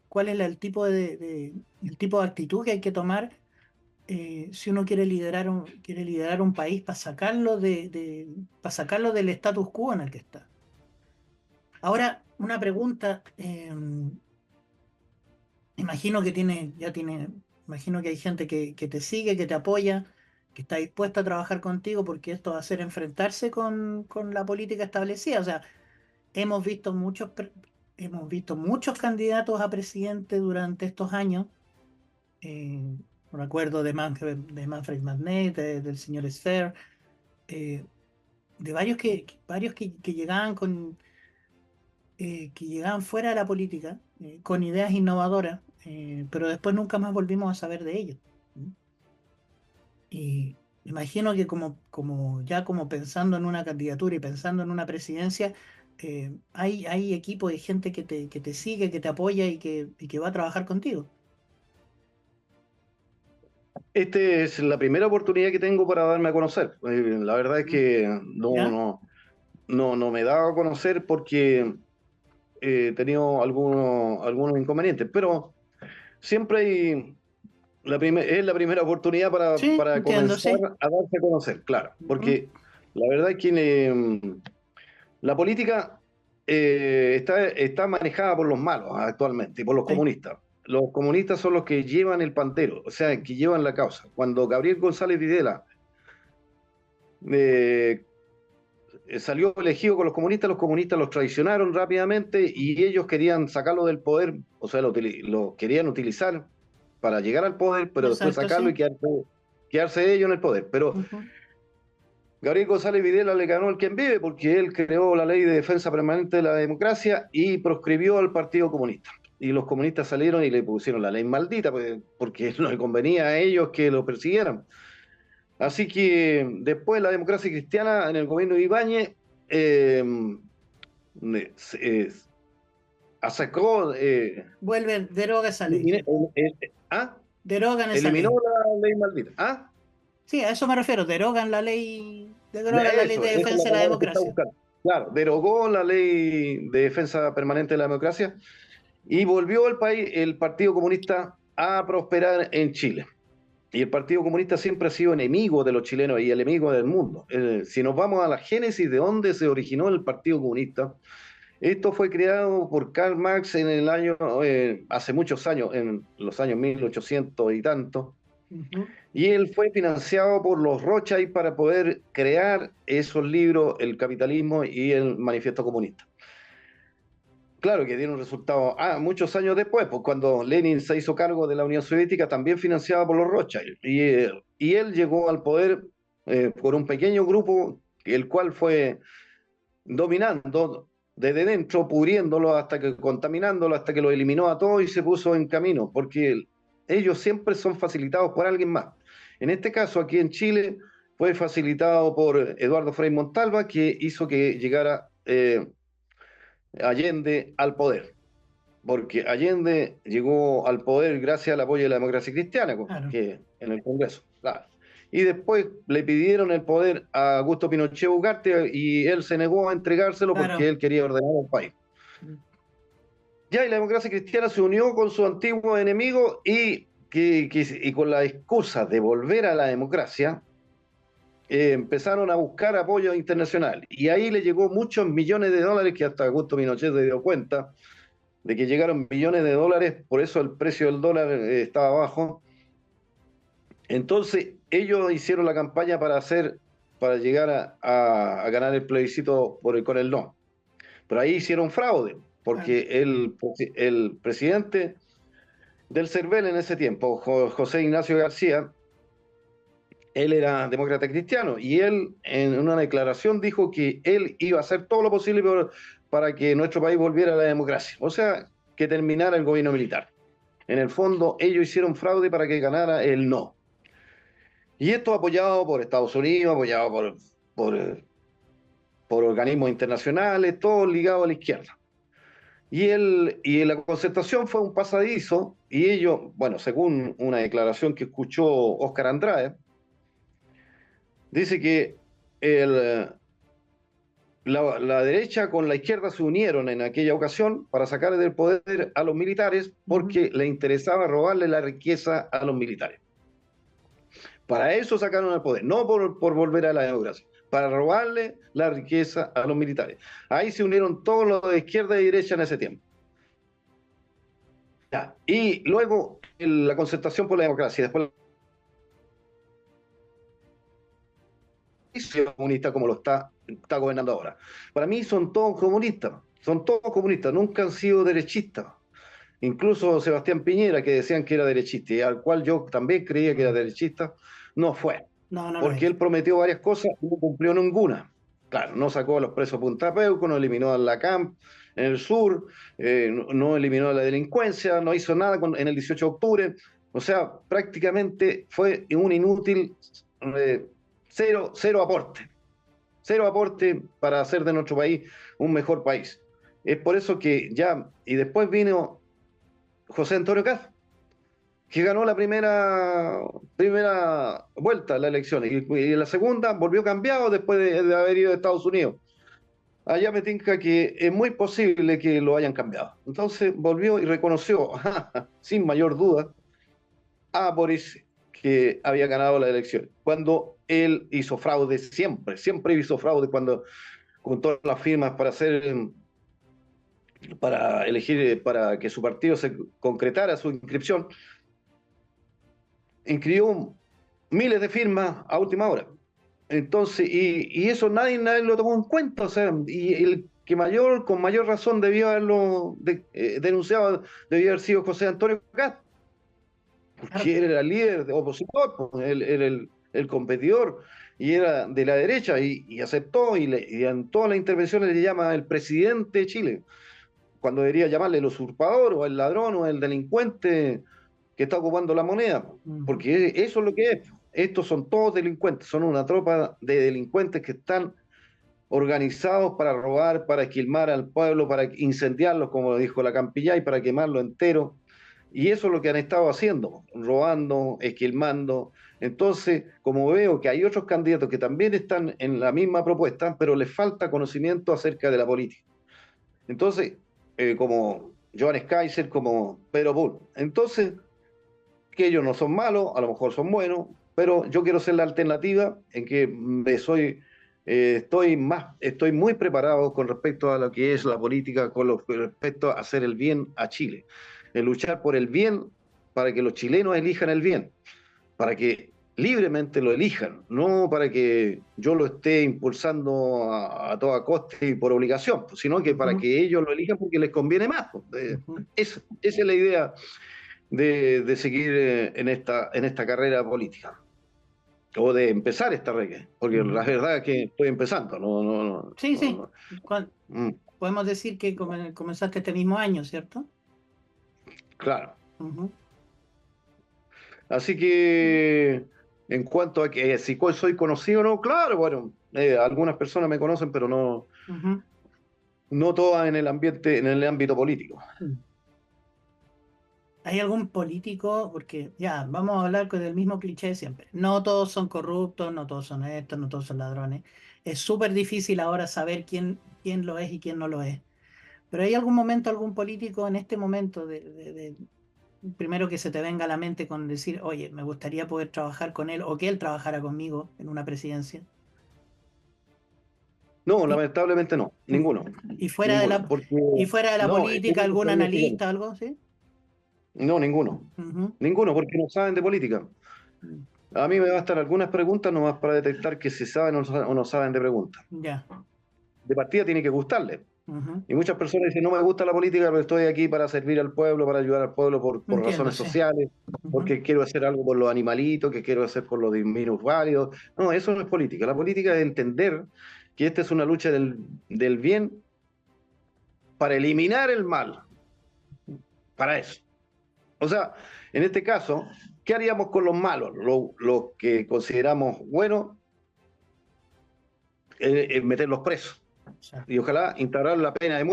¿cuál es el tipo de actitud que hay que tomar si uno quiere liderar un país para para sacarlo del status quo en el que está? Ahora, una pregunta, imagino que imagino que hay gente que te sigue, que te apoya, que está dispuesta a trabajar contigo porque esto va a ser enfrentarse con la política establecida. O sea, hemos visto hemos visto muchos candidatos a presidente durante estos años. Eh, recuerdo de Manfred Magnet, del señor Sfer, eh, de varios que llegaban que llegaban fuera de la política con ideas innovadoras, pero después nunca más volvimos a saber de ellos. ¿Mm? Y imagino que como pensando en una candidatura y pensando en una presidencia, hay equipo de gente que te sigue, que te apoya y que va a trabajar contigo. Esta es la primera oportunidad que tengo para darme a conocer. La verdad es ¿Mm? que ¿Ya? no me he dado a conocer porque he tenido algunos inconvenientes, pero siempre es la primera oportunidad Sí, para entiendo, comenzar sí. a darse a conocer, claro, Ujú. porque la verdad es que la política está manejada por los malos actualmente y por los Sí, comunistas. Los comunistas son los que llevan el pantero, o sea, que llevan la causa. Cuando Gabriel González Videla eh, salió elegido con los comunistas los traicionaron rápidamente y ellos querían sacarlo del poder, o sea, lo querían utilizar para llegar al poder, pero después exacto, sacarlo sí. y quedarse ellos en el poder. Pero Ujú. Gabriel González Videla le ganó el quien vive porque él creó la ley de defensa permanente de la democracia y proscribió al Partido Comunista. Y los comunistas salieron y le pusieron la ley maldita, pues, porque no le convenía a ellos que lo persiguieran. Así que después la democracia cristiana en el gobierno de Ibáñez eh, eh, sacó, Deroga esa ley, elimine- sí. ¿ah? Derogan esa Eliminó ley. la ley maldita. ¿Ah? Sí, a eso me refiero, derogan la ley de Esa es la defensa de la palabra que está democracia. buscando. Claro, derogó la ley de defensa permanente de la democracia y volvió el Partido Comunista a prosperar en Chile. Y el Partido Comunista siempre ha sido enemigo de los chilenos y enemigo del mundo. Si nos vamos a la génesis de dónde se originó el Partido Comunista, esto fue creado por Karl Marx hace muchos años, en los años 1800 y tanto, Ujú. y él fue financiado por los Rothschild para poder crear esos libros, El capitalismo y el manifiesto comunista. Claro que dieron resultados muchos años después, pues cuando Lenin se hizo cargo de la Unión Soviética, también financiada por los Rothschild. Y él llegó al poder por un pequeño grupo, el cual fue dominando desde dentro, pudriéndolo contaminándolo, hasta que lo eliminó a todos y se puso en camino, porque ellos siempre son facilitados por alguien más. En este caso, aquí en Chile, fue facilitado por Eduardo Frei Montalva, que hizo que llegara Allende al poder, porque Allende llegó al poder gracias al apoyo de la democracia cristiana, Claro, que en el Congreso. Claro. Y después le pidieron el poder a Augusto Pinochet Ugarte y él se negó a entregárselo porque claro. él quería ordenar el país. Mm. Ya, y la democracia cristiana se unió con su antiguo enemigo y con la excusa de volver a la democracia, empezaron a buscar apoyo internacional. Y ahí le llegó muchos millones de dólares que hasta Augusto Pinochet se dio cuenta de que llegaron millones de dólares, por eso el precio del dólar estaba bajo. Entonces, ellos hicieron la campaña para llegar a ganar el plebiscito con el no. Pero ahí hicieron fraude, Claro. porque el presidente del CERVEL en ese tiempo, José Ignacio García, él era demócrata cristiano y él en una declaración dijo que él iba a hacer todo lo posible para que nuestro país volviera a la democracia, o sea, que terminara el gobierno militar. En el fondo, ellos hicieron fraude para que ganara el no. Y esto apoyado por Estados Unidos, apoyado por organismos internacionales, todo ligado a la izquierda. Y la concertación fue un pasadizo, y ellos, bueno, según una declaración que escuchó Óscar Andrade, dice que el, la derecha con la izquierda se unieron en aquella ocasión para sacar del poder a los militares Ujú. porque le interesaba robarle la riqueza a los militares. Para eso sacaron el poder, no por volver a la democracia, para robarle la riqueza a los militares. Ahí se unieron todos los de izquierda y derecha en ese tiempo. Ya. Y luego la concertación por la democracia, después comunista como lo está gobernando ahora. Para mí son todos comunistas, nunca han sido derechistas. Incluso Sebastián Piñera, que decían que era derechista, y al cual yo también creía que era Mm. derechista, no fue, No, no lo porque es. él prometió varias cosas y no cumplió ninguna. Claro, no sacó a los presos Punta Peuco, no eliminó a la CAMP en el sur, no eliminó a la delincuencia, no hizo nada en el 18 de octubre. O sea, prácticamente fue un inútil, eh, cero aporte. Cero aporte para hacer de nuestro país un mejor país. Es por eso que ya, y después vino José Antonio Caz, que ganó la primera vuelta de la elección, y en la segunda volvió cambiado después de haber ido a Estados Unidos. Allá me tinca que es muy posible que lo hayan cambiado. Entonces volvió y reconoció, sin mayor duda, a Boris que había ganado la elección. Cuando él hizo fraude siempre hizo fraude cuando con todas las firmas para elegir, para que su partido se concretara su inscripción, inscribió miles de firmas a última hora. Entonces, y eso nadie lo tomó en cuenta, o sea, y el que con mayor razón debió haberlo denunciado, debió haber sido José Antonio Cast, Claro. porque él era el líder opositor, pues, él era el competidor, y era de la derecha, y aceptó, y en todas las intervenciones le llama el presidente de Chile, cuando debería llamarle el usurpador, o el ladrón, o el delincuente que está ocupando la moneda, Ujú. porque eso es lo que es. Estos son todos delincuentes, son una tropa de delincuentes que están organizados para robar, para esquilmar al pueblo, para incendiarlos, como dijo la Campillay, para quemarlo entero. Y eso es lo que han estado haciendo, robando, esquilmando. Entonces, como veo que hay otros candidatos que también están en la misma propuesta, pero les falta conocimiento acerca de la política. Entonces, como Joan Kaiser, como Pedro Bull. Entonces, que ellos no son malos, a lo mejor son buenos, pero yo quiero ser la alternativa en que estoy muy preparado con respecto a lo que es la política, con respecto a hacer el bien a Chile, en luchar por el bien para que los chilenos elijan el bien, para que libremente lo elijan, no para que yo lo esté impulsando a toda costa y por obligación, pues, sino que para Ujú. que ellos lo elijan porque les conviene más. Pues. Ujú. Esa es la idea de seguir en esta carrera política, o de empezar esta regla, porque la Ujú. verdad es que estoy empezando, Sí, sí. no. Cuan- Mm, Podemos decir que comenzaste este mismo año, ¿cierto? claro. Ujú. Así que en cuanto a que si soy conocido o no, claro, bueno, algunas personas me conocen, pero Ujú. no todas en el ambiente, en el ámbito político. Mm. ¿Hay algún político? Porque ya, vamos a hablar con el mismo cliché de siempre. No todos son corruptos, no todos son estos, no todos son ladrones. Es súper difícil ahora saber quién lo es y quién no lo es. Pero ¿hay algún momento, algún político en este momento primero que se te venga a la mente con decir, oye, me gustaría poder trabajar con él o que él trabajara conmigo en una presidencia? No, Y, lamentablemente no, ninguno, y fuera de ninguno, la, porque y fuera de la no, es que política, no algún sabía quién era. analista, algo, ¿sí? No, ninguno, Ujú. ninguno, porque no saben de política. Mm. A mí me bastan algunas preguntas nomás para detectar que si saben o no saben de preguntas. Ya. De partida tiene que gustarle. Ujú. Y muchas personas dicen, no me gusta la política, pero estoy aquí para servir al pueblo, para ayudar al pueblo por Entiendo, razones sí. sociales, Ujú. porque quiero hacer algo por los animalitos, que quiero hacer por los minusválidos. No, eso no es política. La política es entender que esta es una lucha del bien para eliminar el mal, para eso. O sea, en este caso, ¿qué haríamos con los malos? Lo que consideramos bueno, meterlos presos Sí. y ojalá instaurar la pena de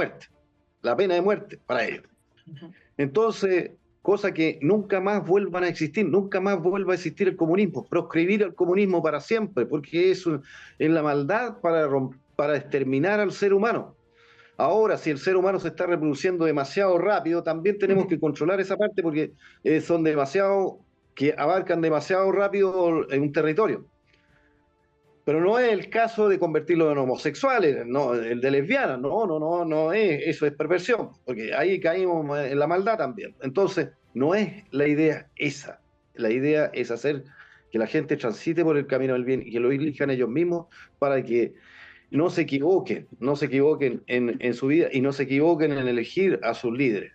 muerte para ellos. Ujú. Entonces, cosa que nunca más vuelvan a existir, nunca más vuelva a existir el comunismo, proscribir el comunismo para siempre, porque es la maldad para exterminar al ser humano. Ahora, si el ser humano se está reproduciendo demasiado rápido, también tenemos que controlar esa parte porque son demasiado, que abarcan demasiado rápido en un territorio. Pero no es el caso de convertirlos en homosexuales, no, el de lesbianas, no es, eso es perversión, porque ahí caímos en la maldad también. Entonces, no es la idea esa, la idea es hacer que la gente transite por el camino del bien y que lo elijan ellos mismos para que no se equivoquen en su vida y no se equivoquen en elegir a sus líderes.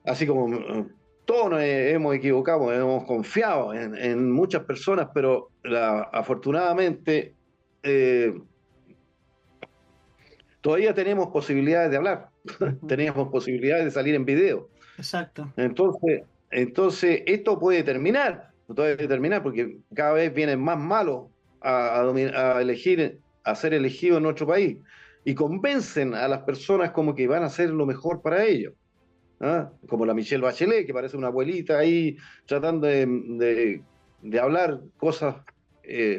Así como todos nos hemos equivocado, hemos confiado en muchas personas, pero afortunadamente eh, todavía tenemos posibilidades de hablar, tenemos posibilidades de salir en video. Exacto. Entonces esto puede terminar porque cada vez vienen más malos a elegir, a ser elegidos en nuestro país y convencen a las personas como que van a hacer lo mejor para ellos. ¿Ah? Como la Michelle Bachelet, que parece una abuelita ahí tratando de hablar cosas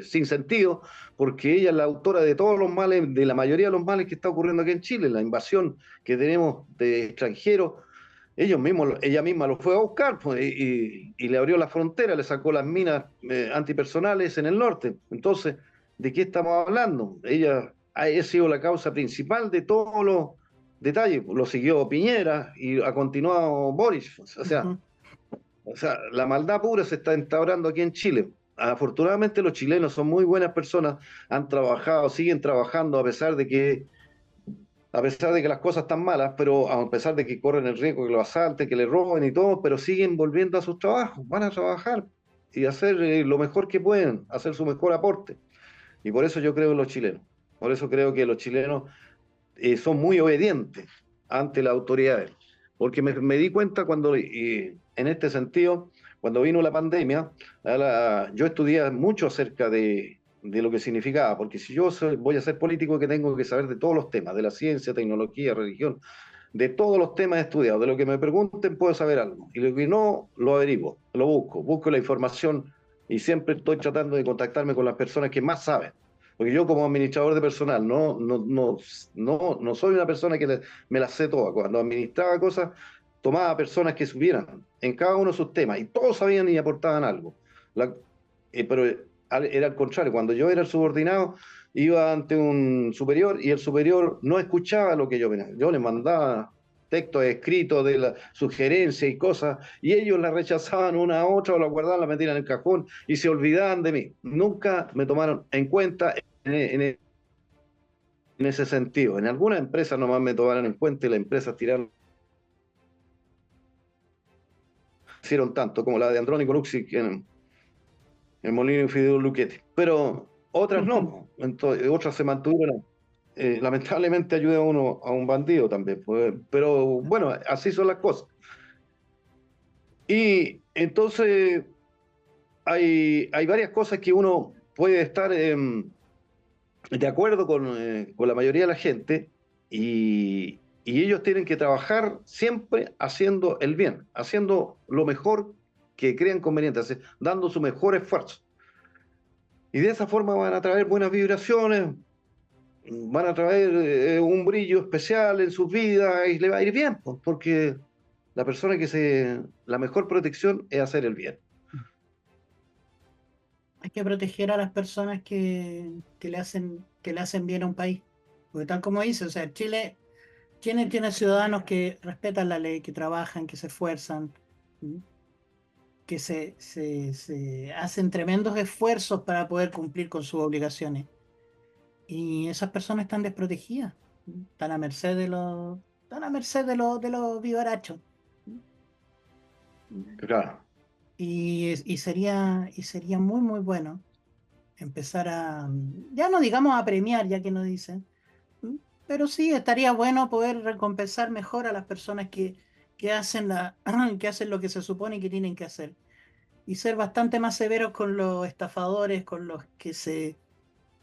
sin sentido, porque ella es la autora de todos los males, de la mayoría de los males que está ocurriendo aquí en Chile, la invasión que tenemos de extranjeros. Ella misma lo fue a buscar pues, y le abrió la frontera, le sacó las minas antipersonales en el norte. Entonces, ¿de qué estamos hablando? Ella ha sido la causa principal de todos los detalles. Lo siguió Piñera y ha continuado Boris. O sea, la maldad pura se está instaurando aquí en Chile. Afortunadamente los chilenos son muy buenas personas, han trabajado, siguen trabajando a pesar de que las cosas están malas, pero a pesar de que corren el riesgo que lo asalten, que le roben y todo, pero siguen volviendo a sus trabajos, van a trabajar y hacer lo mejor que pueden, hacer su mejor aporte. Y por eso yo creo en los chilenos. Por eso creo que los chilenos son muy obedientes ante las autoridades. Porque me di cuenta cuando, en este sentido, cuando vino la pandemia, yo estudié mucho acerca de lo que significaba, porque si voy a ser político, que tengo que saber de todos los temas, de la ciencia, tecnología, religión, de todos los temas estudiados, de lo que me pregunten puedo saber algo, y lo que no, lo averiguo, lo busco la información y siempre estoy tratando de contactarme con las personas que más saben. Porque yo como administrador de personal no soy una persona que me las sé todas. Cuando administraba cosas, tomaba personas que supieran en cada uno de sus temas y todos sabían y aportaban algo. Pero era al contrario, cuando yo era el subordinado, iba ante un superior y el superior no escuchaba lo que yo venía. Yo le mandaba textos escritos de la sugerencia y cosas, y ellos la rechazaban una a otra o la guardaban, la metían en el cajón y se olvidaban de mí. Nunca me tomaron en cuenta en ese sentido. En algunas empresas nomás me tomaron en cuenta y las empresas tiraron, hicieron tanto, como la de Andrónico Luxic en Molino y Fideo Luquete. Pero otras no, entonces, otras se mantuvieron. Lamentablemente ayuda a uno a un bandido también, pues, pero bueno, así son las cosas. Y entonces hay varias cosas que uno puede estar de acuerdo con la mayoría de la gente y ellos tienen que trabajar siempre haciendo el bien, haciendo lo mejor que crean conveniente, dando su mejor esfuerzo. Y de esa forma van a traer buenas vibraciones, van a traer un brillo especial en sus vidas y le va a ir bien, pues, porque la mejor protección es hacer el bien. Hay que proteger a las personas que le hacen bien a un país. Porque tal como dice, o sea, Chile tiene ciudadanos que respetan la ley, que trabajan, que se esfuerzan, ¿m? Que se hacen tremendos esfuerzos para poder cumplir con sus obligaciones. Y esas personas están desprotegidas, ¿m? Están a merced de los vivarachos. ¿M? Claro, Y sería muy, muy bueno empezar ya no digamos a premiar, ya que no dicen, pero sí estaría bueno poder recompensar mejor a las personas que hacen que hacen lo que se supone que tienen que hacer. Y ser bastante más severos con los estafadores, con los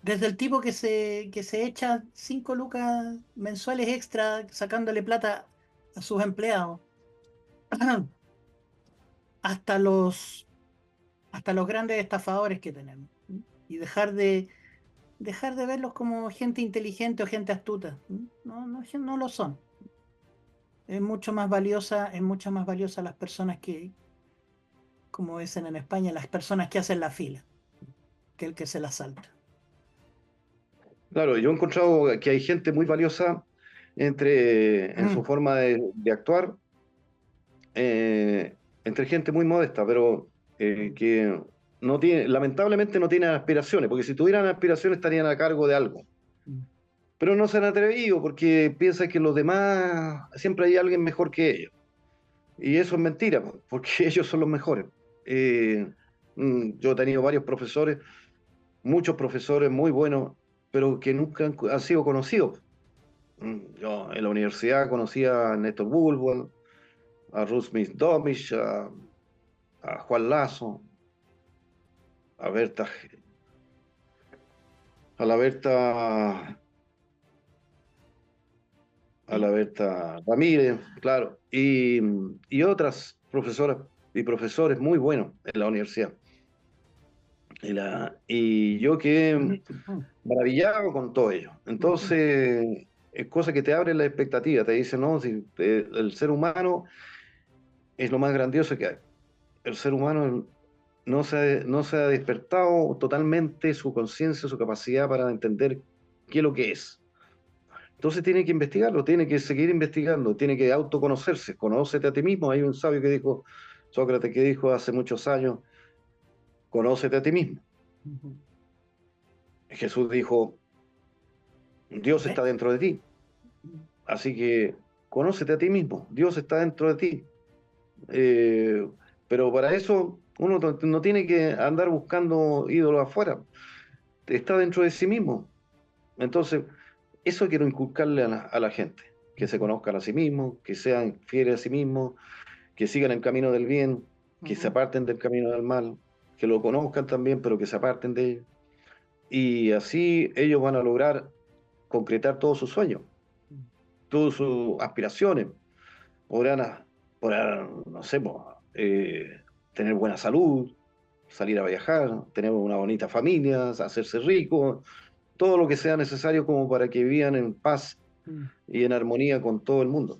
desde el tipo que se echa 5 lucas mensuales extra sacándole plata a sus empleados, hasta los, hasta los grandes estafadores que tenemos. Y dejar dejar de verlos como gente inteligente o gente astuta. No, no, no lo son. Es mucho más valiosa las personas que, como dicen en España, las personas que hacen la fila, que el que se la salta. Claro, yo he encontrado que hay gente muy valiosa en su Mm, forma de actuar, entre gente muy modesta, pero mm, que no tiene, lamentablemente no tienen aspiraciones, porque si tuvieran aspiraciones estarían a cargo de algo. mm. Pero no se han atrevido porque piensan que los demás, siempre hay alguien mejor que ellos. Y eso es mentira, porque ellos son los mejores. Eh, yo he tenido varios profesores, muchos profesores muy buenos, pero que nunca han sido conocidos. Yo en la universidad conocí a Néstor Bullwell, a Rusmith Domich, a Juan Lazo, a Berta, a la Berta, a ¿Sí? la Berta Ramírez, claro, y otras profesoras y profesores muy buenos en la universidad. Y yo quedé Mm, maravillado con todo ello. ujú. Entonces, es cosa que te abre la expectativa, te dice, no, si, el ser humano es lo más grandioso que hay. El ser humano no se ha despertado totalmente su conciencia, su capacidad para entender qué es lo que es. Entonces tiene que investigarlo, tiene que seguir investigando, tiene que autoconocerse, conócete a ti mismo. Hay un sabio que dijo, Sócrates, que dijo hace muchos años, conócete a ti mismo. Ujú. Jesús dijo, Dios ¿Ve? está dentro de ti, así que conócete a ti mismo, Dios está dentro de ti. Eh, pero para eso uno no tiene que andar buscando ídolos afuera, está dentro de sí mismo. Entonces, eso quiero inculcarle a la gente, que se Ujú, conozcan a sí mismos, que sean fieles a sí mismos, que sigan el camino del bien, que se ujú. aparten del camino del mal, que lo conozcan también, pero que se aparten de él. Y así ellos van a lograr concretar todos sus sueños, todas sus aspiraciones. Podrán, podrán no sé, tener buena salud, salir a viajar, tener una bonita familia, hacerse ricos, todo lo que sea necesario como para que vivan en paz Mm. y en armonía con todo el mundo.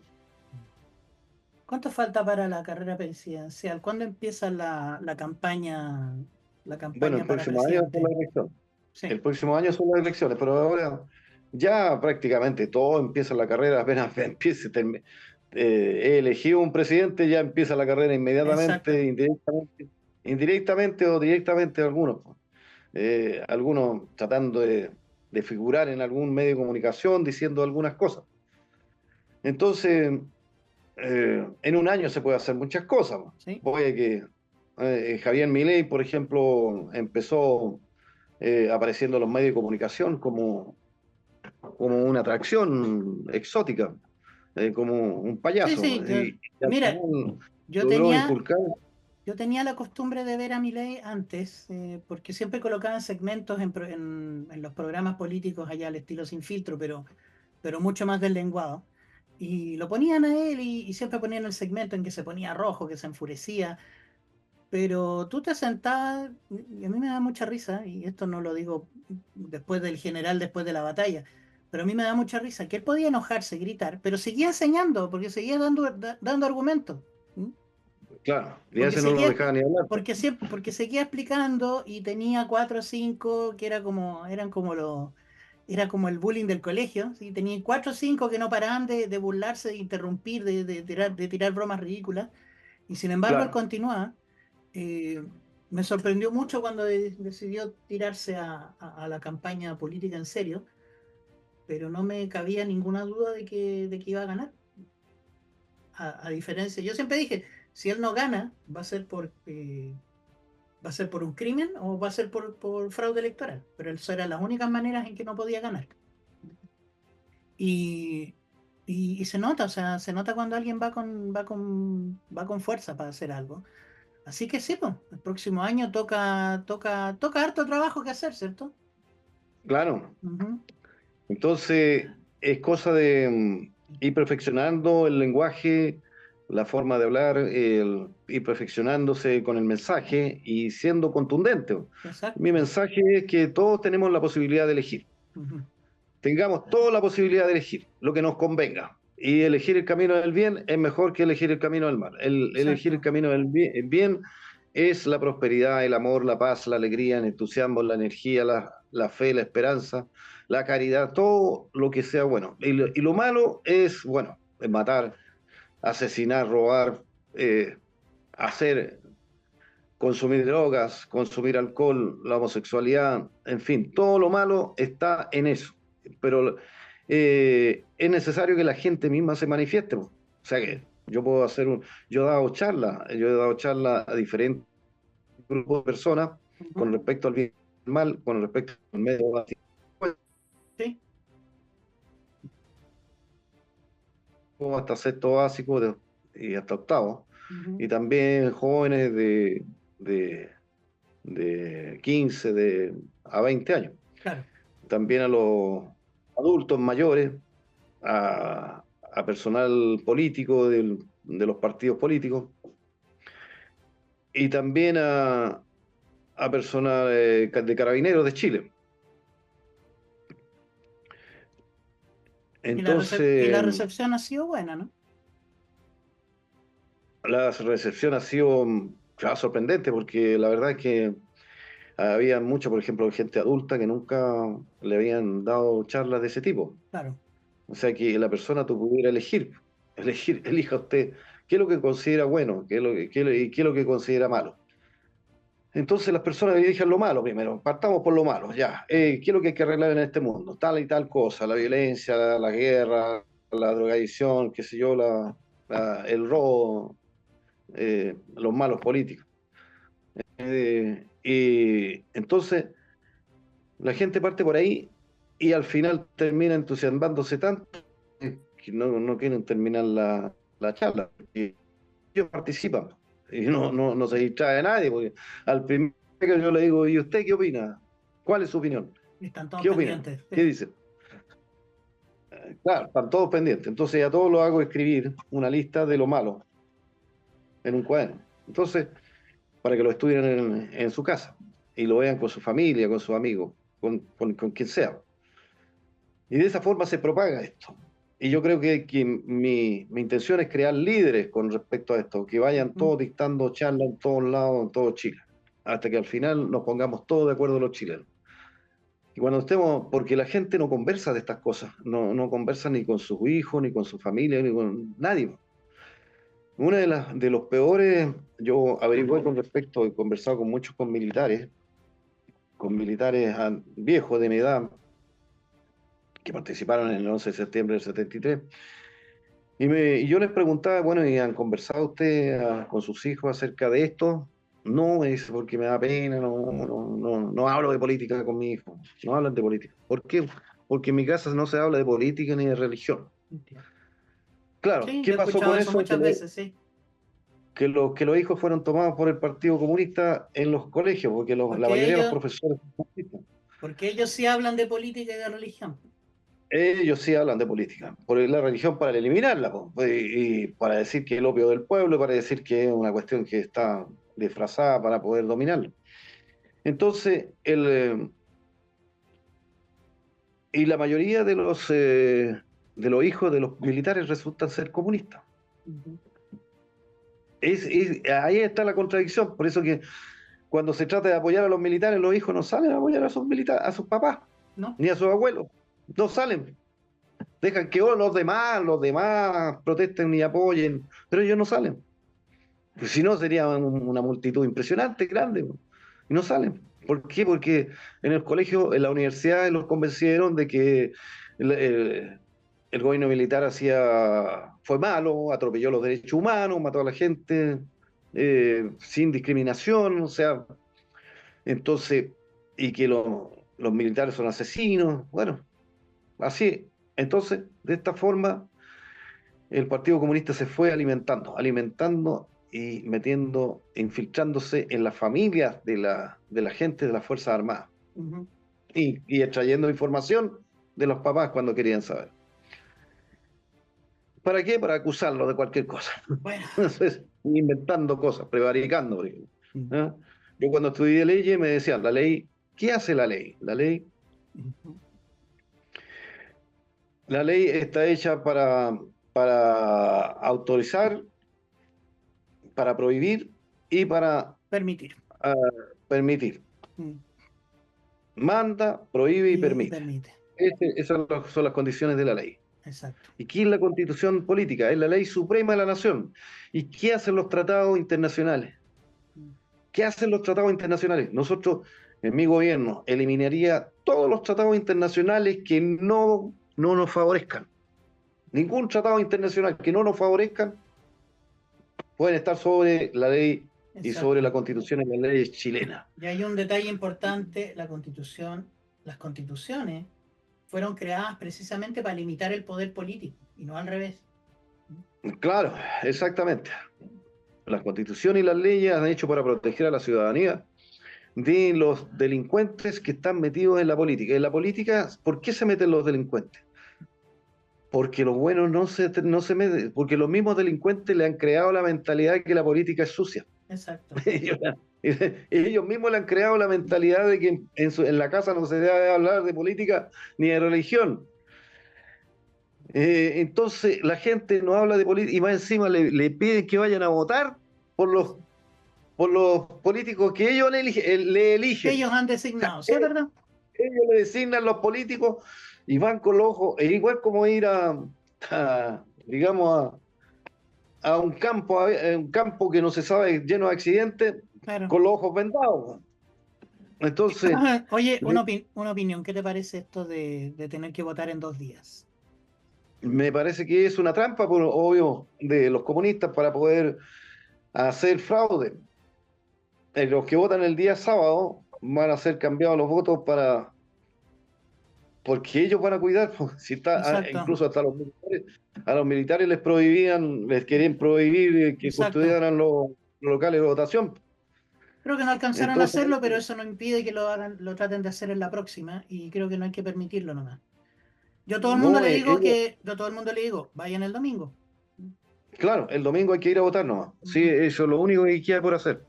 ¿Cuánto falta para la carrera presidencial? ¿Cuándo empieza la Bueno, el campaña para próximo año son presidente? las elecciones. Sí, El próximo año son las elecciones, pero ahora ya prácticamente todo empieza la carrera, apenas empiece, he elegido un presidente, ya empieza la carrera inmediatamente, exacto. indirectamente, indirectamente o directamente algunos, pues. Algunos tratando de figurar en algún medio de comunicación diciendo algunas cosas. Entonces, en un año se puede hacer muchas cosas, pues. Sí. Puede que Javier Milei, por ejemplo, empezó apareciendo en los medios de comunicación como una atracción exótica, como un Sí, payaso, sí. y al Mira, final yo logró tenía, inculcar, yo tenía la costumbre de ver a Milei antes, porque siempre colocaban segmentos en los programas políticos allá al estilo Sin Filtro, pero mucho más del lenguado. Y lo ponían a él y siempre ponían el segmento en que se ponía rojo, que se enfurecía. Pero tú te sentabas, y a mí me da mucha risa, y esto no lo digo después del general, después de la batalla, pero a mí me da mucha risa, que él podía enojarse, gritar, pero seguía enseñando, porque seguía dando argumentos. ¿M? claro, y a Porque ese no lo seguía, dejaba ni hablar, pues. porque seguía explicando y tenía cuatro o cinco que era como el bullying del colegio, ¿sí? Tenía cuatro o cinco que no paraban de burlarse, de interrumpir, de tirar bromas ridículas, y sin embargo él Claro, continuaba. eh, Me sorprendió mucho cuando decidió tirarse a la campaña política en serio, pero no me cabía ninguna duda de que iba a ganar. A diferencia, yo siempre dije, si él no gana, va a ser por un crimen o va a ser por fraude electoral, pero eso eran las únicas maneras en que no podía ganar. Y, y se nota, o sea, se nota cuando alguien va con fuerza para hacer algo. Así que sí, pues, el próximo año toca harto trabajo que hacer, ¿cierto? claro. Ujú. Entonces, es cosa de ir perfeccionando el lenguaje, la forma de hablar, ir perfeccionándose con el mensaje y siendo contundente. Mi Exacto. mensaje es que todos tenemos la posibilidad de elegir. Ujú. Tengamos toda la posibilidad de elegir lo que nos convenga. Y elegir el camino del bien es mejor que elegir el camino del mal. Elegir el Exacto. camino del bien, el bien es la prosperidad, el amor, la paz, la alegría, el entusiasmo, la energía, la fe, la esperanza, la caridad, todo lo que sea bueno. Y lo malo es, bueno, es matar, asesinar, robar, eh, hacer, consumir drogas, consumir alcohol, la homosexualidad, en fin, todo lo malo está en eso. Pero es necesario que la gente misma se manifieste. O sea que yo puedo hacer yo he dado charlas a diferentes grupos de personas con Ujú. respecto al bien y al mal, con respecto al medio ambiente, Sí. hasta sexto básico y hasta octavo, Ujú. y también jóvenes de, de 15 a 20 años. Claro. También a los adultos mayores, a personal político de los partidos políticos y también a personal de carabineros de Chile. Y la Entonces, recepción ha sido buena, ¿no? la recepción ha sido claro, sorprendente porque la verdad es que había mucha, por ejemplo, gente adulta que nunca le habían dado charlas de ese tipo. Claro. O sea, que la persona tú pudiera elegir, elija usted qué es lo que considera bueno, qué es lo que considera malo. Entonces las personas eligen lo malo primero, partamos por lo malo, ya. ¿Qué es lo que hay que arreglar en este mundo? Tal y tal cosa, la violencia, la guerra, la drogadicción, qué sé yo, el robo, los malos políticos. Y entonces la gente parte por ahí y al final termina entusiasmándose tanto que no quieren terminar la charla. Y ellos participan y no se distrae a nadie, porque al primero que yo le digo, ¿y usted qué opina? ¿Cuál es su opinión? Están todos ¿Qué opina? pendientes. ¿Qué Sí. dice? Claro, están todos pendientes. Entonces a todos los hago escribir una lista de lo malo en un cuaderno. Entonces, para que lo estudien en su casa y lo vean con su familia, con sus amigos, con quien sea. Y de esa forma se propaga esto. Y yo creo que mi intención es crear líderes con respecto a esto, que vayan Ujú. todos dictando charlas en todos lados, en todo Chile, hasta que al final nos pongamos todos de acuerdo los chilenos. Y cuando estemos, porque la gente no conversa de estas cosas, no conversa ni con sus hijos, ni con su familia, ni con nadie. Una de los peores, yo averigué con respecto, he conversado con muchos con militares viejos de mi edad, que participaron en el 11 de septiembre del 73. Y yo les preguntaba, bueno, ¿y han conversado ustedes con sus hijos acerca de esto? No, es porque me da pena, no hablo de política con mi hijo, no hablan de política. ¿Por qué? Porque en mi casa no se habla de política ni de religión. Entiendo. Claro, Sí, ¿qué yo he pasó escuchado con eso eso? muchas veces, sí. Que los hijos fueron tomados por el Partido Comunista en los colegios, porque la Porque mayoría de los ellos, profesores son comunistas. porque ellos sí hablan de política y de religión. Ellos sí hablan de política, por la religión para eliminarla, po, y para decir que es el opio del pueblo, para decir que es una cuestión que está disfrazada para poder dominarlo. Entonces, y la mayoría de los hijos de los militares resultan ser comunistas. Ujú. Ahí está la contradicción, por eso que cuando se trata de apoyar a los militares, los hijos no salen a apoyar a sus militares, a sus papás, ¿No? ni a sus abuelos, no salen. Dejan que los demás protesten y apoyen, pero ellos no salen. Pues si no, sería una multitud impresionante, grande, ¿no? Y no salen. ¿Por qué? Porque en el colegio, en la universidad, los convencieron de que el gobierno militar fue malo, atropelló los derechos humanos, mató a la gente sin discriminación, o sea, entonces, y que los militares son asesinos, bueno, así. Entonces, de esta forma, el Partido Comunista se fue alimentando y metiendo, infiltrándose en las familias de la gente de las Fuerzas Armadas Ujú. y extrayendo información de los papás cuando querían saber. ¿Para qué? Para acusarlo de cualquier cosa. Bueno, Entonces, inventando cosas, prevaricando, por ejemplo. mm, ¿Ah? Yo cuando estudié leyes me decían, la ley, ¿qué hace la ley? ujú, La ley está hecha para autorizar, para prohibir y para permitir. ah, permitir. Mm, Manda, prohíbe y y permite. permite. Esas son las condiciones de la ley. Exacto. ¿Y qué es la constitución política? Es la ley suprema de la nación. ¿Y qué hacen los tratados internacionales? Mm, ¿Qué hacen los tratados internacionales? Nosotros, en mi gobierno, eliminaría todos los tratados internacionales que no nos favorezcan. Ningún tratado internacional que no nos favorezcan pueden estar sobre la ley y sobre exacto. la constitución y las leyes chilenas. Y hay un detalle importante, la constitución, las constituciones fueron creadas precisamente para limitar el poder político y no al revés. Claro, exactamente. La constitución y las leyes han hecho para proteger a la ciudadanía de los delincuentes que están metidos en la política. En la política, ¿por qué se meten los delincuentes? Porque los buenos no se meten, porque los mismos delincuentes le han creado la mentalidad de que la política es sucia. Exacto. Ellos, ellos mismos le han creado la mentalidad de que en la casa no se debe hablar de política ni de religión. Entonces la gente no habla de política y más encima le piden que vayan a votar por por los políticos que ellos le eligen. Ellos han designado, ¿sí es verdad? Ellos le designan los políticos y van con los ojos, es igual como ir digamos, a un campo que no se sabe, lleno de accidentes, Claro. con los ojos vendados. Entonces, Oye, le- una opinión, ¿qué te parece esto de tener que votar en 2 días? me parece que es una trampa, obvio, de los comunistas para poder hacer fraude. Los que votan el día sábado van a ser cambiados los votos porque ellos van a cuidar, pues, si está, Exacto, incluso hasta a los militares les querían prohibir que exacto. custodiaran los locales de votación. Creo que no alcanzaron a Entonces, hacerlo, pero eso no impide que lo hagan, lo traten de hacer en la próxima, y creo que no hay que permitirlo nomás. Yo a todo el mundo no, le digo ellos, yo a todo el mundo le digo, vayan el domingo. claro, el domingo hay que ir a votar nomás. Sí, Ujú. eso es lo único que queda por hacer.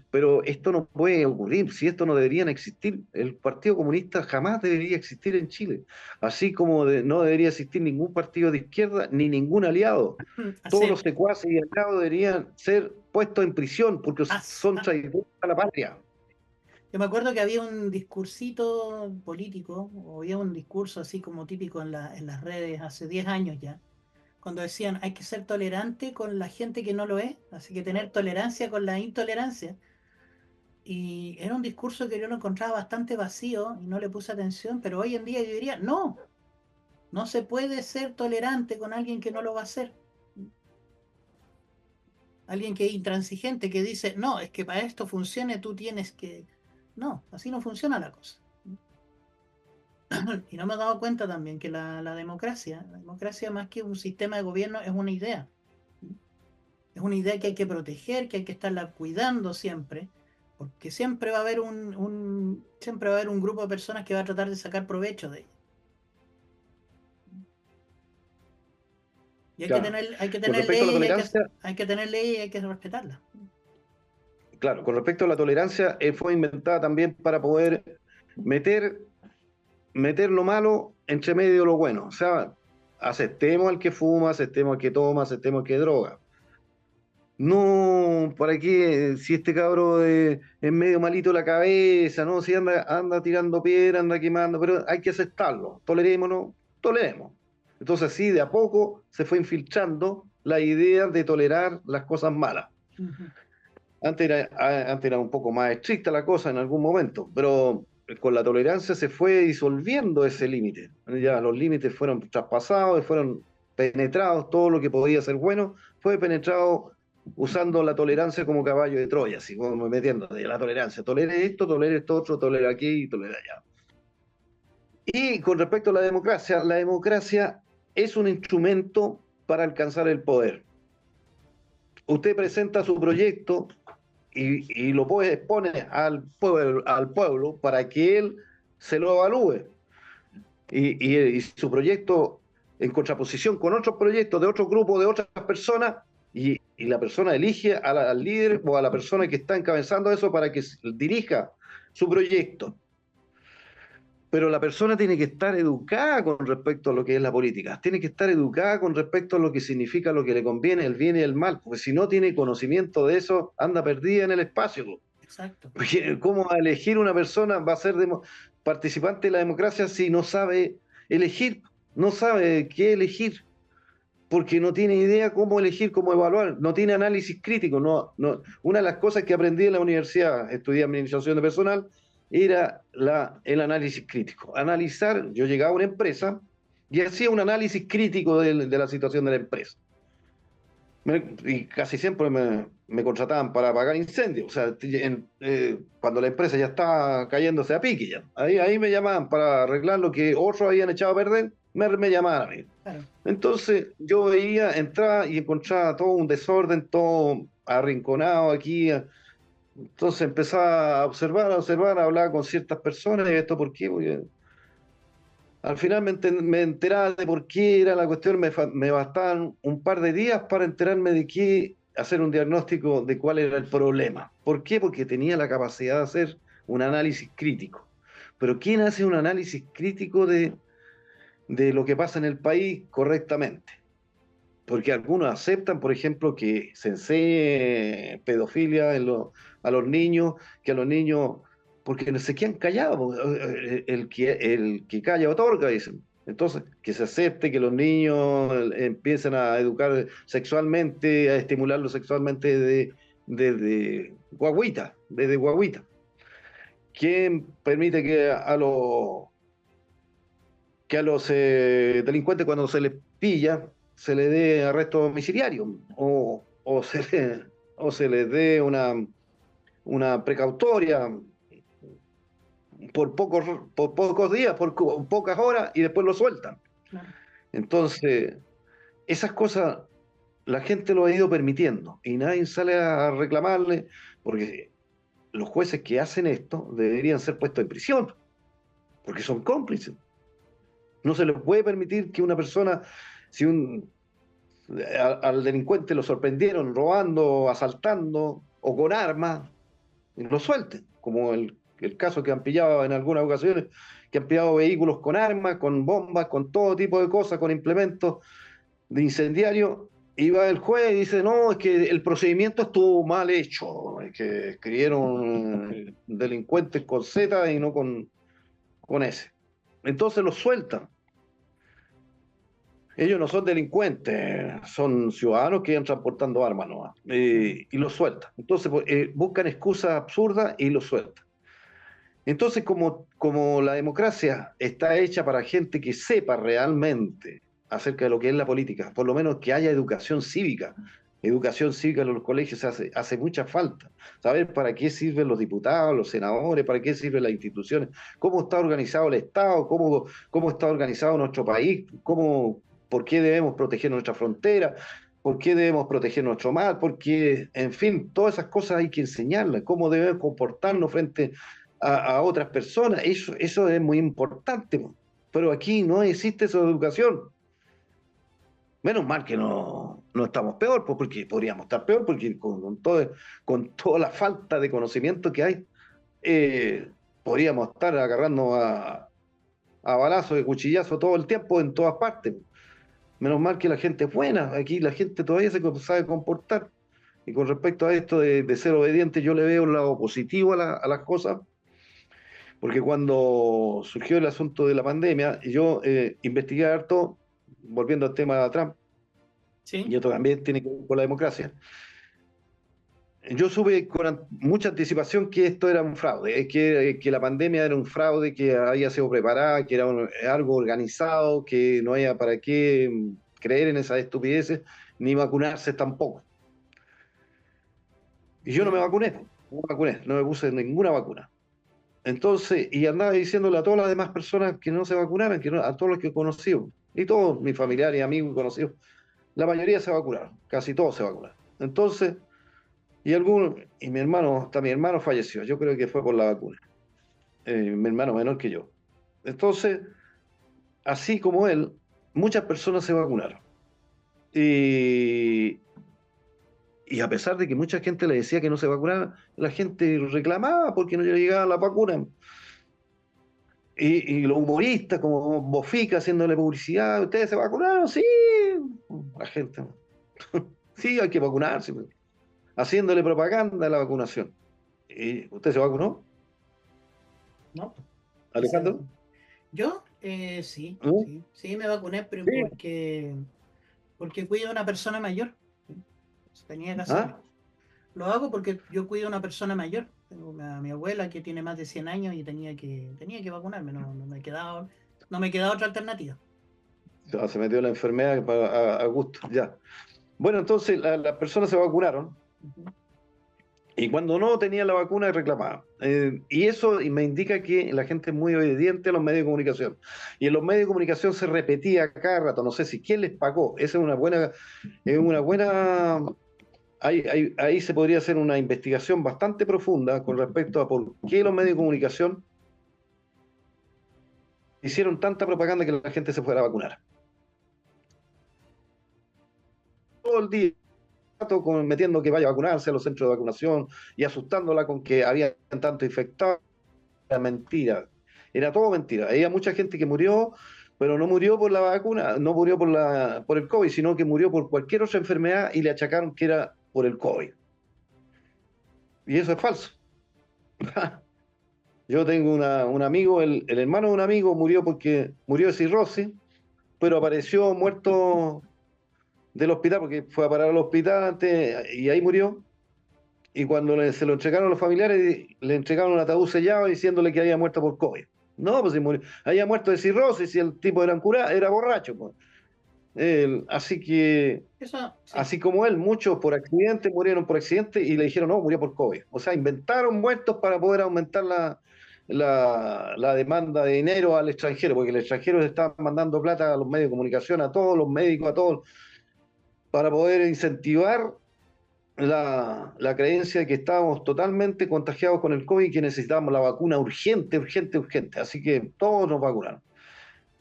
Pero esto no puede ocurrir, si esto no deberían existir, el Partido Comunista jamás debería existir en Chile, así como no debería existir ningún partido de izquierda ni ningún aliado. Todos los Hace, secuaces y aliados deberían ser puestos en prisión porque haz- son traidores a la patria. Yo me acuerdo que había un discursito político, o había un discurso así como típico en las redes hace 10 años ya, cuando decían hay que ser tolerante con la gente que no lo es, así que tener tolerancia con la intolerancia. Y era un discurso que yo lo encontraba bastante vacío y no le puse atención, pero hoy en día yo diría, no, no se puede ser tolerante con alguien que no lo va a hacer. Alguien que es intransigente, que dice, no, es que para esto funcione tú tienes que... No, así no funciona la cosa. Y no me he dado cuenta también que la democracia más que un sistema de gobierno es una idea. Es una idea que hay que proteger, que hay que estarla cuidando siempre, porque siempre va a haber siempre va a haber un grupo de personas que va a tratar de sacar provecho de ella. Y Claro. hay que Con tener respecto a la leyes y tolerancia, hay que tener leyes y hay que respetarlas. claro, con respecto a la tolerancia, fue inventada también para poder meter, meter lo malo entre medio de lo bueno. O sea, aceptemos al que fuma, aceptemos al que toma, aceptemos al que droga. No, ¿para qué? Si este cabro es medio malito la cabeza, ¿no? Si anda tirando piedra, anda quemando, pero hay que aceptarlo. Tolerémonos, toleremos. Entonces, sí, de a poco se fue infiltrando la idea de tolerar las cosas malas. Ujú. Antes era un poco más estricta la cosa en algún momento, pero con la tolerancia se fue disolviendo ese límite. Ya los límites fueron traspasados, fueron penetrados, todo lo que podía ser bueno fue penetrado usando la tolerancia como caballo de Troya, así como metiendo de la tolerancia. Tolere esto otro, tolere aquí, tolere allá. Y con respecto a la democracia es un instrumento para alcanzar el poder. Usted presenta su proyecto y lo puede exponer al pueblo para que él se lo evalúe. Y su proyecto en contraposición con otros proyectos de otros grupos, de otras personas, y la persona elige al líder o a la persona que está encabezando eso para que dirija su proyecto. Pero la persona tiene que estar educada con respecto a lo que es la política, tiene que estar educada con respecto a lo que significa, lo que le conviene, el bien y el mal, porque si no tiene conocimiento de eso, anda perdida en el espacio. Exacto. Porque ¿cómo va a elegir una persona, va a ser participante de la democracia si no sabe elegir, no sabe qué elegir? Porque no tiene idea cómo elegir, cómo evaluar, no tiene análisis crítico. Una de las cosas que aprendí en la universidad, estudié administración de personal, era el análisis crítico. Analizar, yo llegaba a una empresa y hacía un análisis crítico de la situación de la empresa. Y casi siempre me contrataban para apagar incendios. O sea, cuando la empresa ya estaba cayéndose a pique, ya. Ahí me llamaban para arreglar lo que otros habían echado a perder, me llamaban a mí. Claro. Entonces yo veía, entraba y encontraba todo un desorden, todo arrinconado aquí. Entonces empezaba a observar, hablaba con ciertas personas y esto por qué, porque al final me enteraba de por qué era la cuestión, me bastaban un par de días para enterarme de qué, hacer un diagnóstico de cuál era el problema. ¿Por qué? Porque tenía la capacidad de hacer un análisis crítico. Pero ¿quién hace un análisis crítico de lo que pasa en el país correctamente? Porque algunos aceptan, por ejemplo, que se enseñe pedofilia a los niños, que a los niños, porque se quedan callados, el que calla otorga, dicen. Entonces, que se acepte que los niños empiecen a educar sexualmente, a estimularlos sexualmente desde guaguita, desde guaguita. ¿Quién permite que a los delincuentes cuando se les pilla se les dé arresto domiciliario o se les dé una precautoria por pocos días, por pocas horas y después lo sueltan? Claro. Entonces, esas cosas la gente lo ha ido permitiendo y nadie sale a reclamarle, porque los jueces que hacen esto deberían ser puestos en prisión, porque son cómplices. No se les puede permitir que una persona, si al delincuente lo sorprendieron robando, asaltando o con armas, lo suelten, como el caso que han pillado en algunas ocasiones, que han pillado vehículos con armas, con bombas, con todo tipo de cosas, con implementos de incendiario, y va el juez y dice, no, es que el procedimiento estuvo mal hecho, es que escribieron delincuentes con Z y no con S. Entonces los sueltan. Ellos no son delincuentes, son ciudadanos que iban transportando armas nomás, y los sueltan. Entonces buscan excusas absurdas y los sueltan. Entonces, como la democracia está hecha para gente que sepa realmente acerca de lo que es la política, por lo menos que haya educación cívica en los colegios hace mucha falta. Saber para qué sirven los diputados, los senadores, para qué sirven las instituciones, cómo está organizado el Estado, cómo está organizado nuestro país, por qué debemos proteger nuestra frontera, por qué debemos proteger nuestro mar, porque, en fin, todas esas cosas hay que enseñarlas, cómo debemos comportarnos frente a otras personas. Eso es muy importante, pero aquí no existe esa educación. Menos mal que no estamos peor, pues, porque podríamos estar peor, porque con toda la falta de conocimiento que hay, podríamos estar agarrando a balazos, de cuchillazo todo el tiempo, en todas partes. Menos mal que la gente es buena, aquí la gente todavía se sabe comportar. Y con respecto a esto de ser obediente, yo le veo el lado positivo a las cosas, porque cuando surgió el asunto de la pandemia, yo investigué harto, volviendo al tema de Trump, y Sí. esto también tiene que ver con la democracia. Yo supe con mucha anticipación que esto era un fraude, que la pandemia era un fraude, que había sido preparada, que era algo organizado, que no había para qué creer en esas estupideces, ni vacunarse tampoco. Y yo no me Ya. vacuné, no me puse ninguna vacuna. Entonces, y andaba diciéndole a todas las demás personas que no se vacunaran, a todos los que conocí, y todos mis familiares, amigos y conocidos, la mayoría se vacunaron, casi todos se vacunaron. Entonces, y mi hermano, hasta mi hermano falleció, yo creo que fue por la vacuna, mi hermano menor que yo. Entonces, así como él, muchas personas se vacunaron. Y, y a pesar de que mucha gente le decía que no se vacunara, la gente reclamaba porque no llegaban las vacunas. Y los humoristas como Bofica haciéndole publicidad, ¿ustedes se vacunaron? Sí, la gente, sí, hay que vacunarse, pues, haciéndole propaganda a la vacunación. ¿Y usted se vacunó, ¿no? Alejandro? Yo, sí, ¿No? sí me vacuné, pero Sí. porque cuido a una persona mayor. Tenía que hacerlo. ¿Ah? Lo hago porque yo cuido a una persona mayor. Tengo a mi abuela que tiene más de 100 años y tenía que vacunarme. No me quedaba otra alternativa. Se metió la enfermedad a gusto, ya. Bueno, entonces las personas se vacunaron Ujú. y cuando no tenían la vacuna reclamaban. Y eso me indica que la gente es muy obediente a los medios de comunicación. Y en los medios de comunicación se repetía cada rato, no sé si quién les pagó. Esa es una buena, ahí se podría hacer una investigación bastante profunda con respecto a por qué los medios de comunicación hicieron tanta propaganda que la gente se fuera a vacunar. Todo el día metiendo que vaya a vacunarse a los centros de vacunación y asustándola con que había tanto infectados. Era mentira, era todo mentira. Había mucha gente que murió, pero no murió por la vacuna, no murió por el COVID, sino que murió por cualquier otra enfermedad y le achacaron que era por el COVID. Y eso es falso. Yo tengo un amigo, el hermano de un amigo murió porque murió de cirrosis, pero apareció muerto del hospital porque fue a parar al hospital antes, y ahí murió. Y cuando se lo entregaron a los familiares, le entregaron un ataúd sellado diciéndole que había muerto por COVID. No, pues si murió, había muerto de cirrosis y el tipo era, era borracho. Pues. Así que, Eso, sí. así como él, muchos por accidente murieron por accidente y le dijeron, no, murió por COVID. O sea, inventaron muertos para poder aumentar la demanda de dinero al extranjero, porque el extranjero le está mandando plata a los medios de comunicación, a todos los médicos, a todos, para poder incentivar la creencia de que estábamos totalmente contagiados con el COVID y que necesitábamos la vacuna urgente, urgente, urgente. Así que todos nos vacunaron.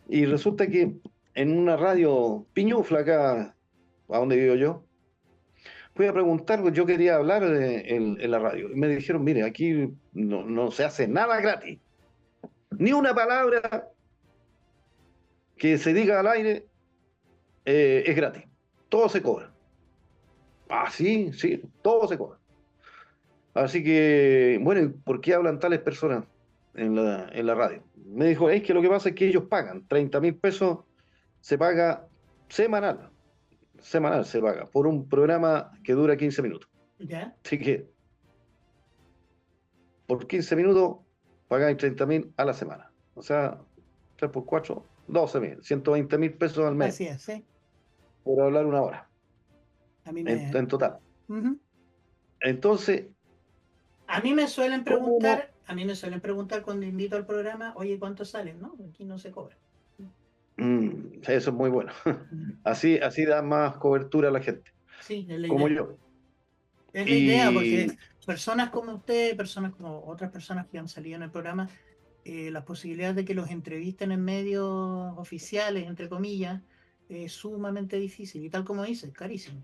Y resulta que en una radio piñufla acá, a donde vivo yo, fui a preguntar, pues yo quería hablar en la radio. Y me dijeron, mire, aquí no se hace nada gratis. Ni una palabra que se diga al aire es gratis. Todo se cobra. Ah, sí, sí, todo se cobra. Así que, bueno, ¿y por qué hablan tales personas en la radio? Me dijo, es que lo que pasa es que ellos pagan 30.000 pesos, se paga semanal, semanal se paga, por un programa que dura 15 minutos. ¿Ya? Así que por 15 minutos pagáis 30.000 a la semana. O sea, 3 por 4, 12.000, 120.000 pesos al mes Así es, sí. por hablar una hora A mí en total. ujú. Entonces, ¿cómo no? A mí me suelen preguntar cuando invito al programa, oye, ¿cuánto salen? No, aquí no se cobra. Eso es muy bueno. Mm. Así da más cobertura a la gente, Sí, es la como idea. yo. Es la idea, porque Y personas como usted, personas como otras personas que han salido en el programa, las posibilidades de que los entrevisten en medios oficiales, entre comillas, es sumamente difícil. Y tal como dice, es carísimo.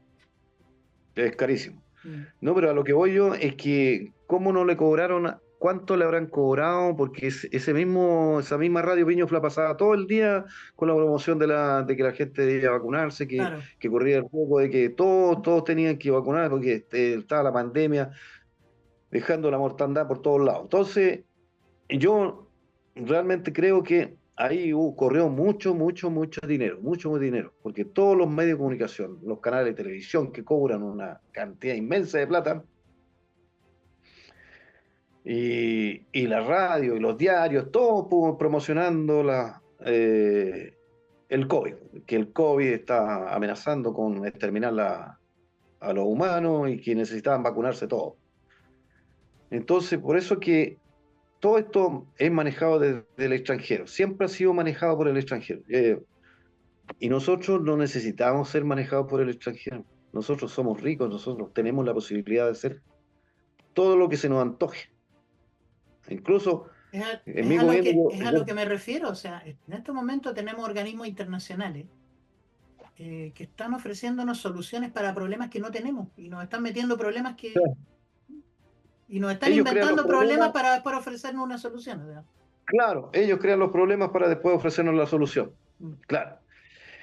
es carísimo. Mm. No, pero a lo que voy yo es que, ¿cómo no le cobraron? ¿Cuánto le habrán cobrado? Porque esa misma radio Piñufla pasaba todo el día con la promoción de que la gente debía vacunarse, Claro. que corría el riesgo de que todos tenían que vacunar porque estaba la pandemia dejando la mortandad por todos lados. Entonces, yo realmente creo que ahí corrió mucho dinero, mucho dinero, porque todos los medios de comunicación, los canales de televisión que cobran una cantidad inmensa de plata, y la radio y los diarios, todos promocionando el COVID, que el COVID está amenazando con exterminar a los humanos y que necesitaban vacunarse todos. Entonces, por eso que todo esto es manejado desde el extranjero, siempre ha sido manejado por el extranjero. Y nosotros no necesitamos ser manejados por el extranjero. Nosotros somos ricos, nosotros tenemos la posibilidad de hacer todo lo que se nos antoje. Incluso En mi gobierno, es a lo que me refiero. O sea, en este momento tenemos organismos internacionales que están ofreciéndonos soluciones para problemas que no tenemos y nos están metiendo problemas que y nos están ellos crean los inventando problemas problemas, para después ofrecernos una solución. O sea. claro, ellos crean los problemas para después ofrecernos la solución, Mm, claro.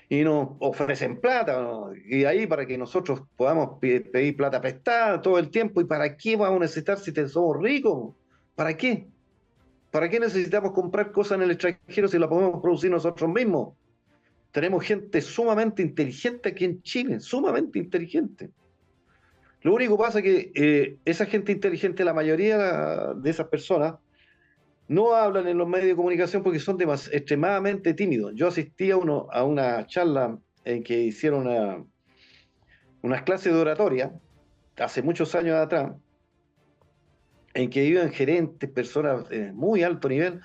Y nos ofrecen plata, ¿no? Y ahí para que nosotros podamos pedir plata prestada todo el tiempo. ¿Y para qué vamos a necesitar si somos ricos? ¿Para qué? ¿Para qué necesitamos comprar cosas en el extranjero si las podemos producir nosotros mismos? Tenemos gente sumamente inteligente aquí en Chile, sumamente inteligente. Lo único que pasa es que esa gente inteligente, la mayoría de esas personas, no hablan en los medios de comunicación porque son extremadamente tímidos. Yo asistí a una charla en que hicieron unas clases de oratoria hace muchos años atrás, en que iban gerentes, personas de muy alto nivel,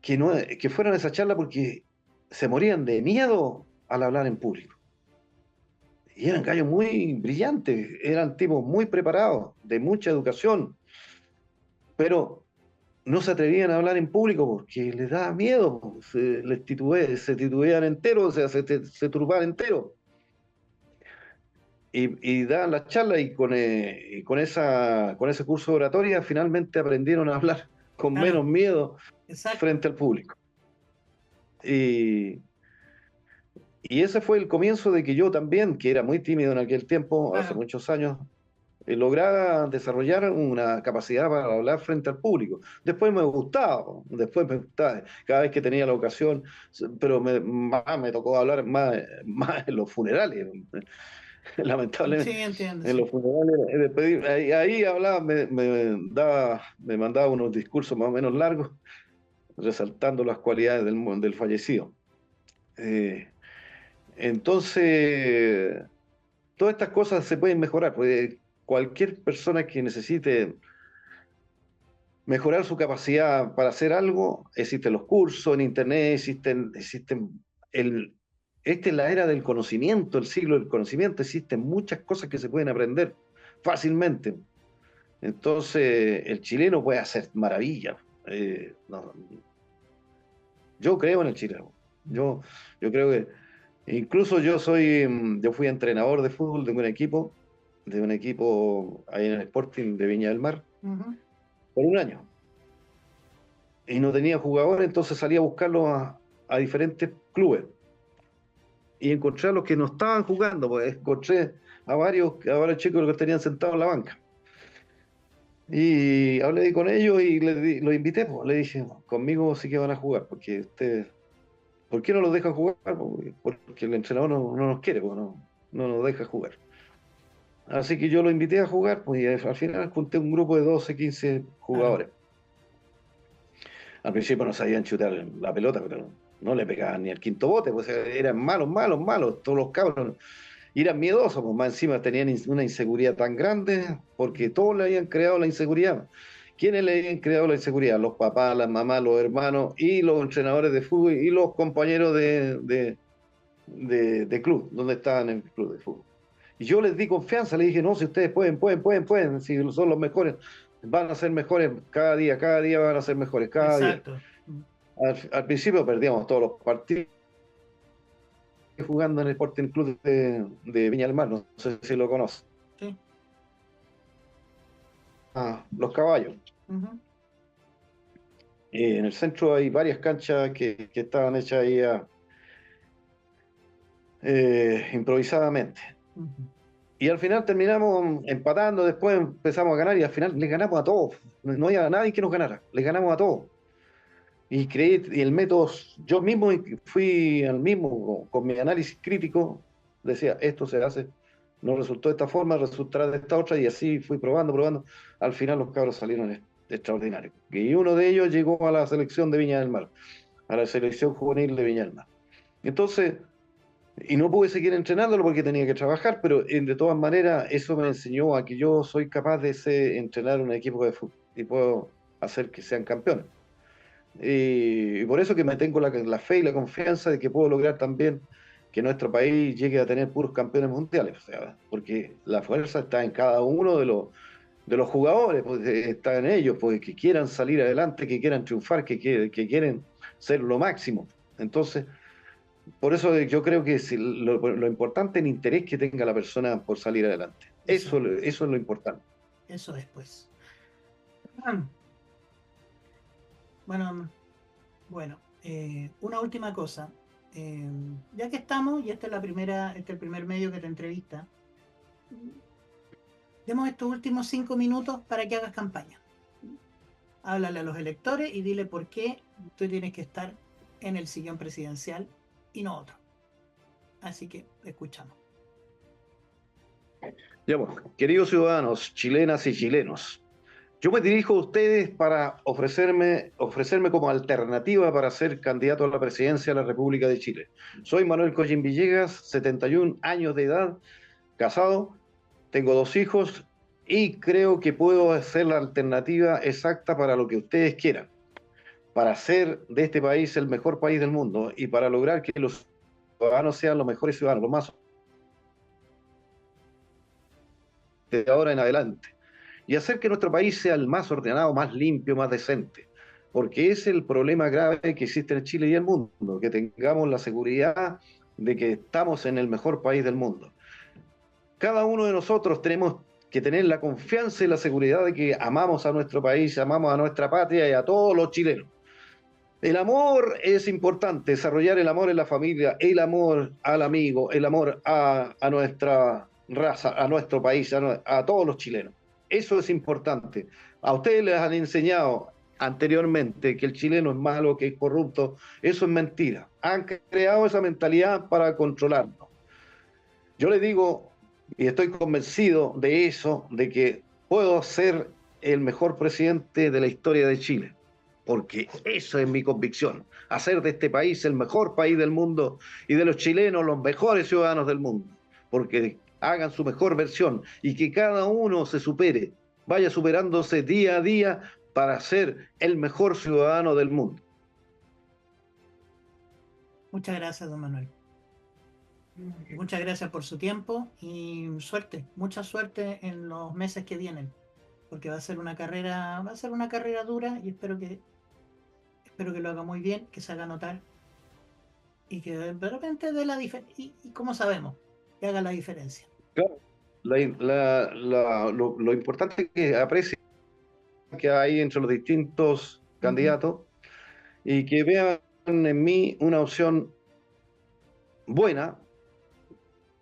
que fueron a esa charla porque se morían de miedo al hablar en público. Y eran gallos muy brillantes, eran tipos muy preparados, de mucha educación, pero no se atrevían a hablar en público porque les daba miedo, se titubeaban enteros, o sea, se turbaban enteros. Y daban las charlas y con ese curso de oratoria finalmente aprendieron a hablar con claro, menos miedo exacto. frente al público. Y, y ese fue el comienzo de que yo también, que era muy tímido en aquel tiempo, hace Claro. muchos años, lograra desarrollar una capacidad para hablar frente al público. Después me gustaba, cada vez que tenía la ocasión, pero más me tocó hablar más en los funerales, Sí, lamentablemente. entiendo, En sí. los funerales, ahí hablaba, me mandaba unos discursos más o menos largos, resaltando las cualidades del fallecido. Eh, entonces, todas estas cosas se pueden mejorar, porque cualquier persona que necesite mejorar su capacidad para hacer algo, existen los cursos en internet, el, esta es la era del conocimiento, el siglo del conocimiento, existen muchas cosas que se pueden aprender fácilmente. Entonces, el chileno puede hacer maravillas. No, yo creo en el chileno. Yo, yo creo que incluso yo fui entrenador de fútbol de un equipo ahí en el Sporting de Viña del Mar, Ujú. por un año. Y no tenía jugadores, entonces salí a buscarlos a diferentes clubes. Y encontré a los que no estaban jugando, pues encontré a varios chicos que tenían sentados en la banca. Y hablé con ellos y los invité, pues. Le dije, conmigo sí que van a jugar, porque ustedes, ¿por qué no los dejan jugar? Porque el entrenador no nos quiere, pues, no nos deja jugar. Así que yo lo invité a jugar, pues y al final junté un grupo de 12 15 Claro. jugadores. Al principio no sabían chutar la pelota, pero no le pegaban ni al quinto bote, pues eran malos, todos los cabros. Y eran miedosos, pues más encima tenían una inseguridad tan grande, porque todos le habían creado la inseguridad. ¿Quiénes le habían creado la inseguridad? Los papás, las mamás, los hermanos y los entrenadores de fútbol y los compañeros de club, donde estaban en el club de fútbol. Y yo les di confianza, les dije, no, si ustedes pueden, si son los mejores, van a ser mejores cada día van a ser mejores, cada día. Exacto. Mm. Al principio perdíamos todos los partidos jugando en el Sporting Club de Viña del Mar, no sé si lo conoces. Sí. Los caballos. Ujú. En el centro hay varias canchas que estaban hechas ahí improvisadamente. Ujú. Y al final terminamos empatando, después empezamos a ganar y al final les ganamos a todos. No había nadie que nos ganara, les ganamos a todos. Y el método, yo mismo fui al mismo, con mi análisis crítico, decía, esto se hace, no resultó de esta forma, resultará de esta otra, y así fui probando. Al final los cabros salieron extraordinarios. Y uno de ellos llegó a la selección de Viña del Mar, a la selección juvenil de Viña del Mar. Entonces, y no pude seguir entrenándolo porque tenía que trabajar, pero de todas maneras eso me enseñó a que yo soy capaz de entrenar un equipo de fútbol y puedo hacer que sean campeones. Y por eso que me tengo la fe y la confianza de que puedo lograr también que nuestro país llegue a tener puros campeones mundiales, o sea, porque la fuerza está en cada uno de los jugadores, pues está en ellos, pues que quieran salir adelante, que quieran triunfar, que quieren ser lo máximo. Entonces, por eso yo creo que si lo importante es el interés que tenga la persona por salir adelante. Eso es lo importante. Eso es, pues. Ah, bueno, bueno, una última cosa. Ya que estamos, y esta es este es el primer medio que te entrevista, demos estos últimos 5 minutos para que hagas campaña. Háblale a los electores y dile por qué tú tienes que estar en el sillón presidencial y no otro. Así que escuchamos. Ya, pues, queridos ciudadanos, chilenas y chilenos, yo me dirijo a ustedes para ofrecerme como alternativa para ser candidato a la presidencia de la República de Chile. Soy Manuel Collín Villegas, 71 años de edad, casado, tengo 2 hijos y creo que puedo ser la alternativa exacta para lo que ustedes quieran, para hacer de este país el mejor país del mundo y para lograr que los ciudadanos sean los mejores ciudadanos, los más de ahora en adelante, y hacer que nuestro país sea el más ordenado, más limpio, más decente, porque es el problema grave que existe en Chile y el mundo, que tengamos la seguridad de que estamos en el mejor país del mundo. Cada uno de nosotros tenemos que tener la confianza y la seguridad de que amamos a nuestro país, amamos a nuestra patria y a todos los chilenos. El amor es importante, desarrollar el amor en la familia, el amor al amigo, el amor a nuestra raza, a nuestro país, a todos los chilenos. Eso es importante. A ustedes les han enseñado anteriormente que el chileno es malo, que es corrupto. Eso es mentira. Han creado esa mentalidad para controlarnos. Yo les digo, y estoy convencido de eso, de que puedo ser el mejor presidente de la historia de Chile, porque eso es mi convicción, hacer de este país el mejor país del mundo y de los chilenos los mejores ciudadanos del mundo, porque hagan su mejor versión y que cada uno se supere, vaya superándose día a día para ser el mejor ciudadano del mundo. Muchas gracias, don Manuel. Muchas gracias por su tiempo y suerte, mucha suerte en los meses que vienen, porque va a ser una carrera dura y espero que lo haga muy bien, que se haga notar y que de repente dé la diferencia y como sabemos, que haga la diferencia. Claro, lo importante es que aprecien que hay entre los distintos candidatos y que vean en mí una opción buena,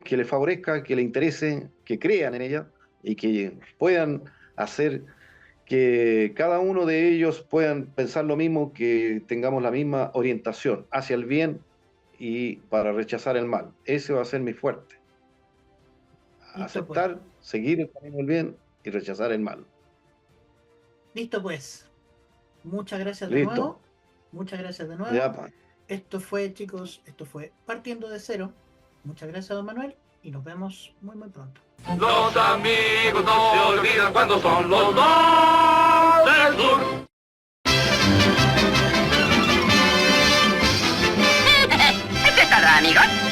que les favorezca, que les interese, que crean en ella y que puedan hacer que cada uno de ellos puedan pensar lo mismo, que tengamos la misma orientación hacia el bien y para rechazar el mal. Ese va a ser mi fuerte. Aceptar, pues, seguir el camino del bien y rechazar el mal. Listo, pues. Muchas gracias de nuevo. Muchas gracias de nuevo. Ya, pues. Esto fue, chicos, Partiendo de Cero. Muchas gracias, don Manuel, y nos vemos muy, muy pronto. Los amigos no se olvidan cuando son los dos del sur. ¿Es esta, amigos?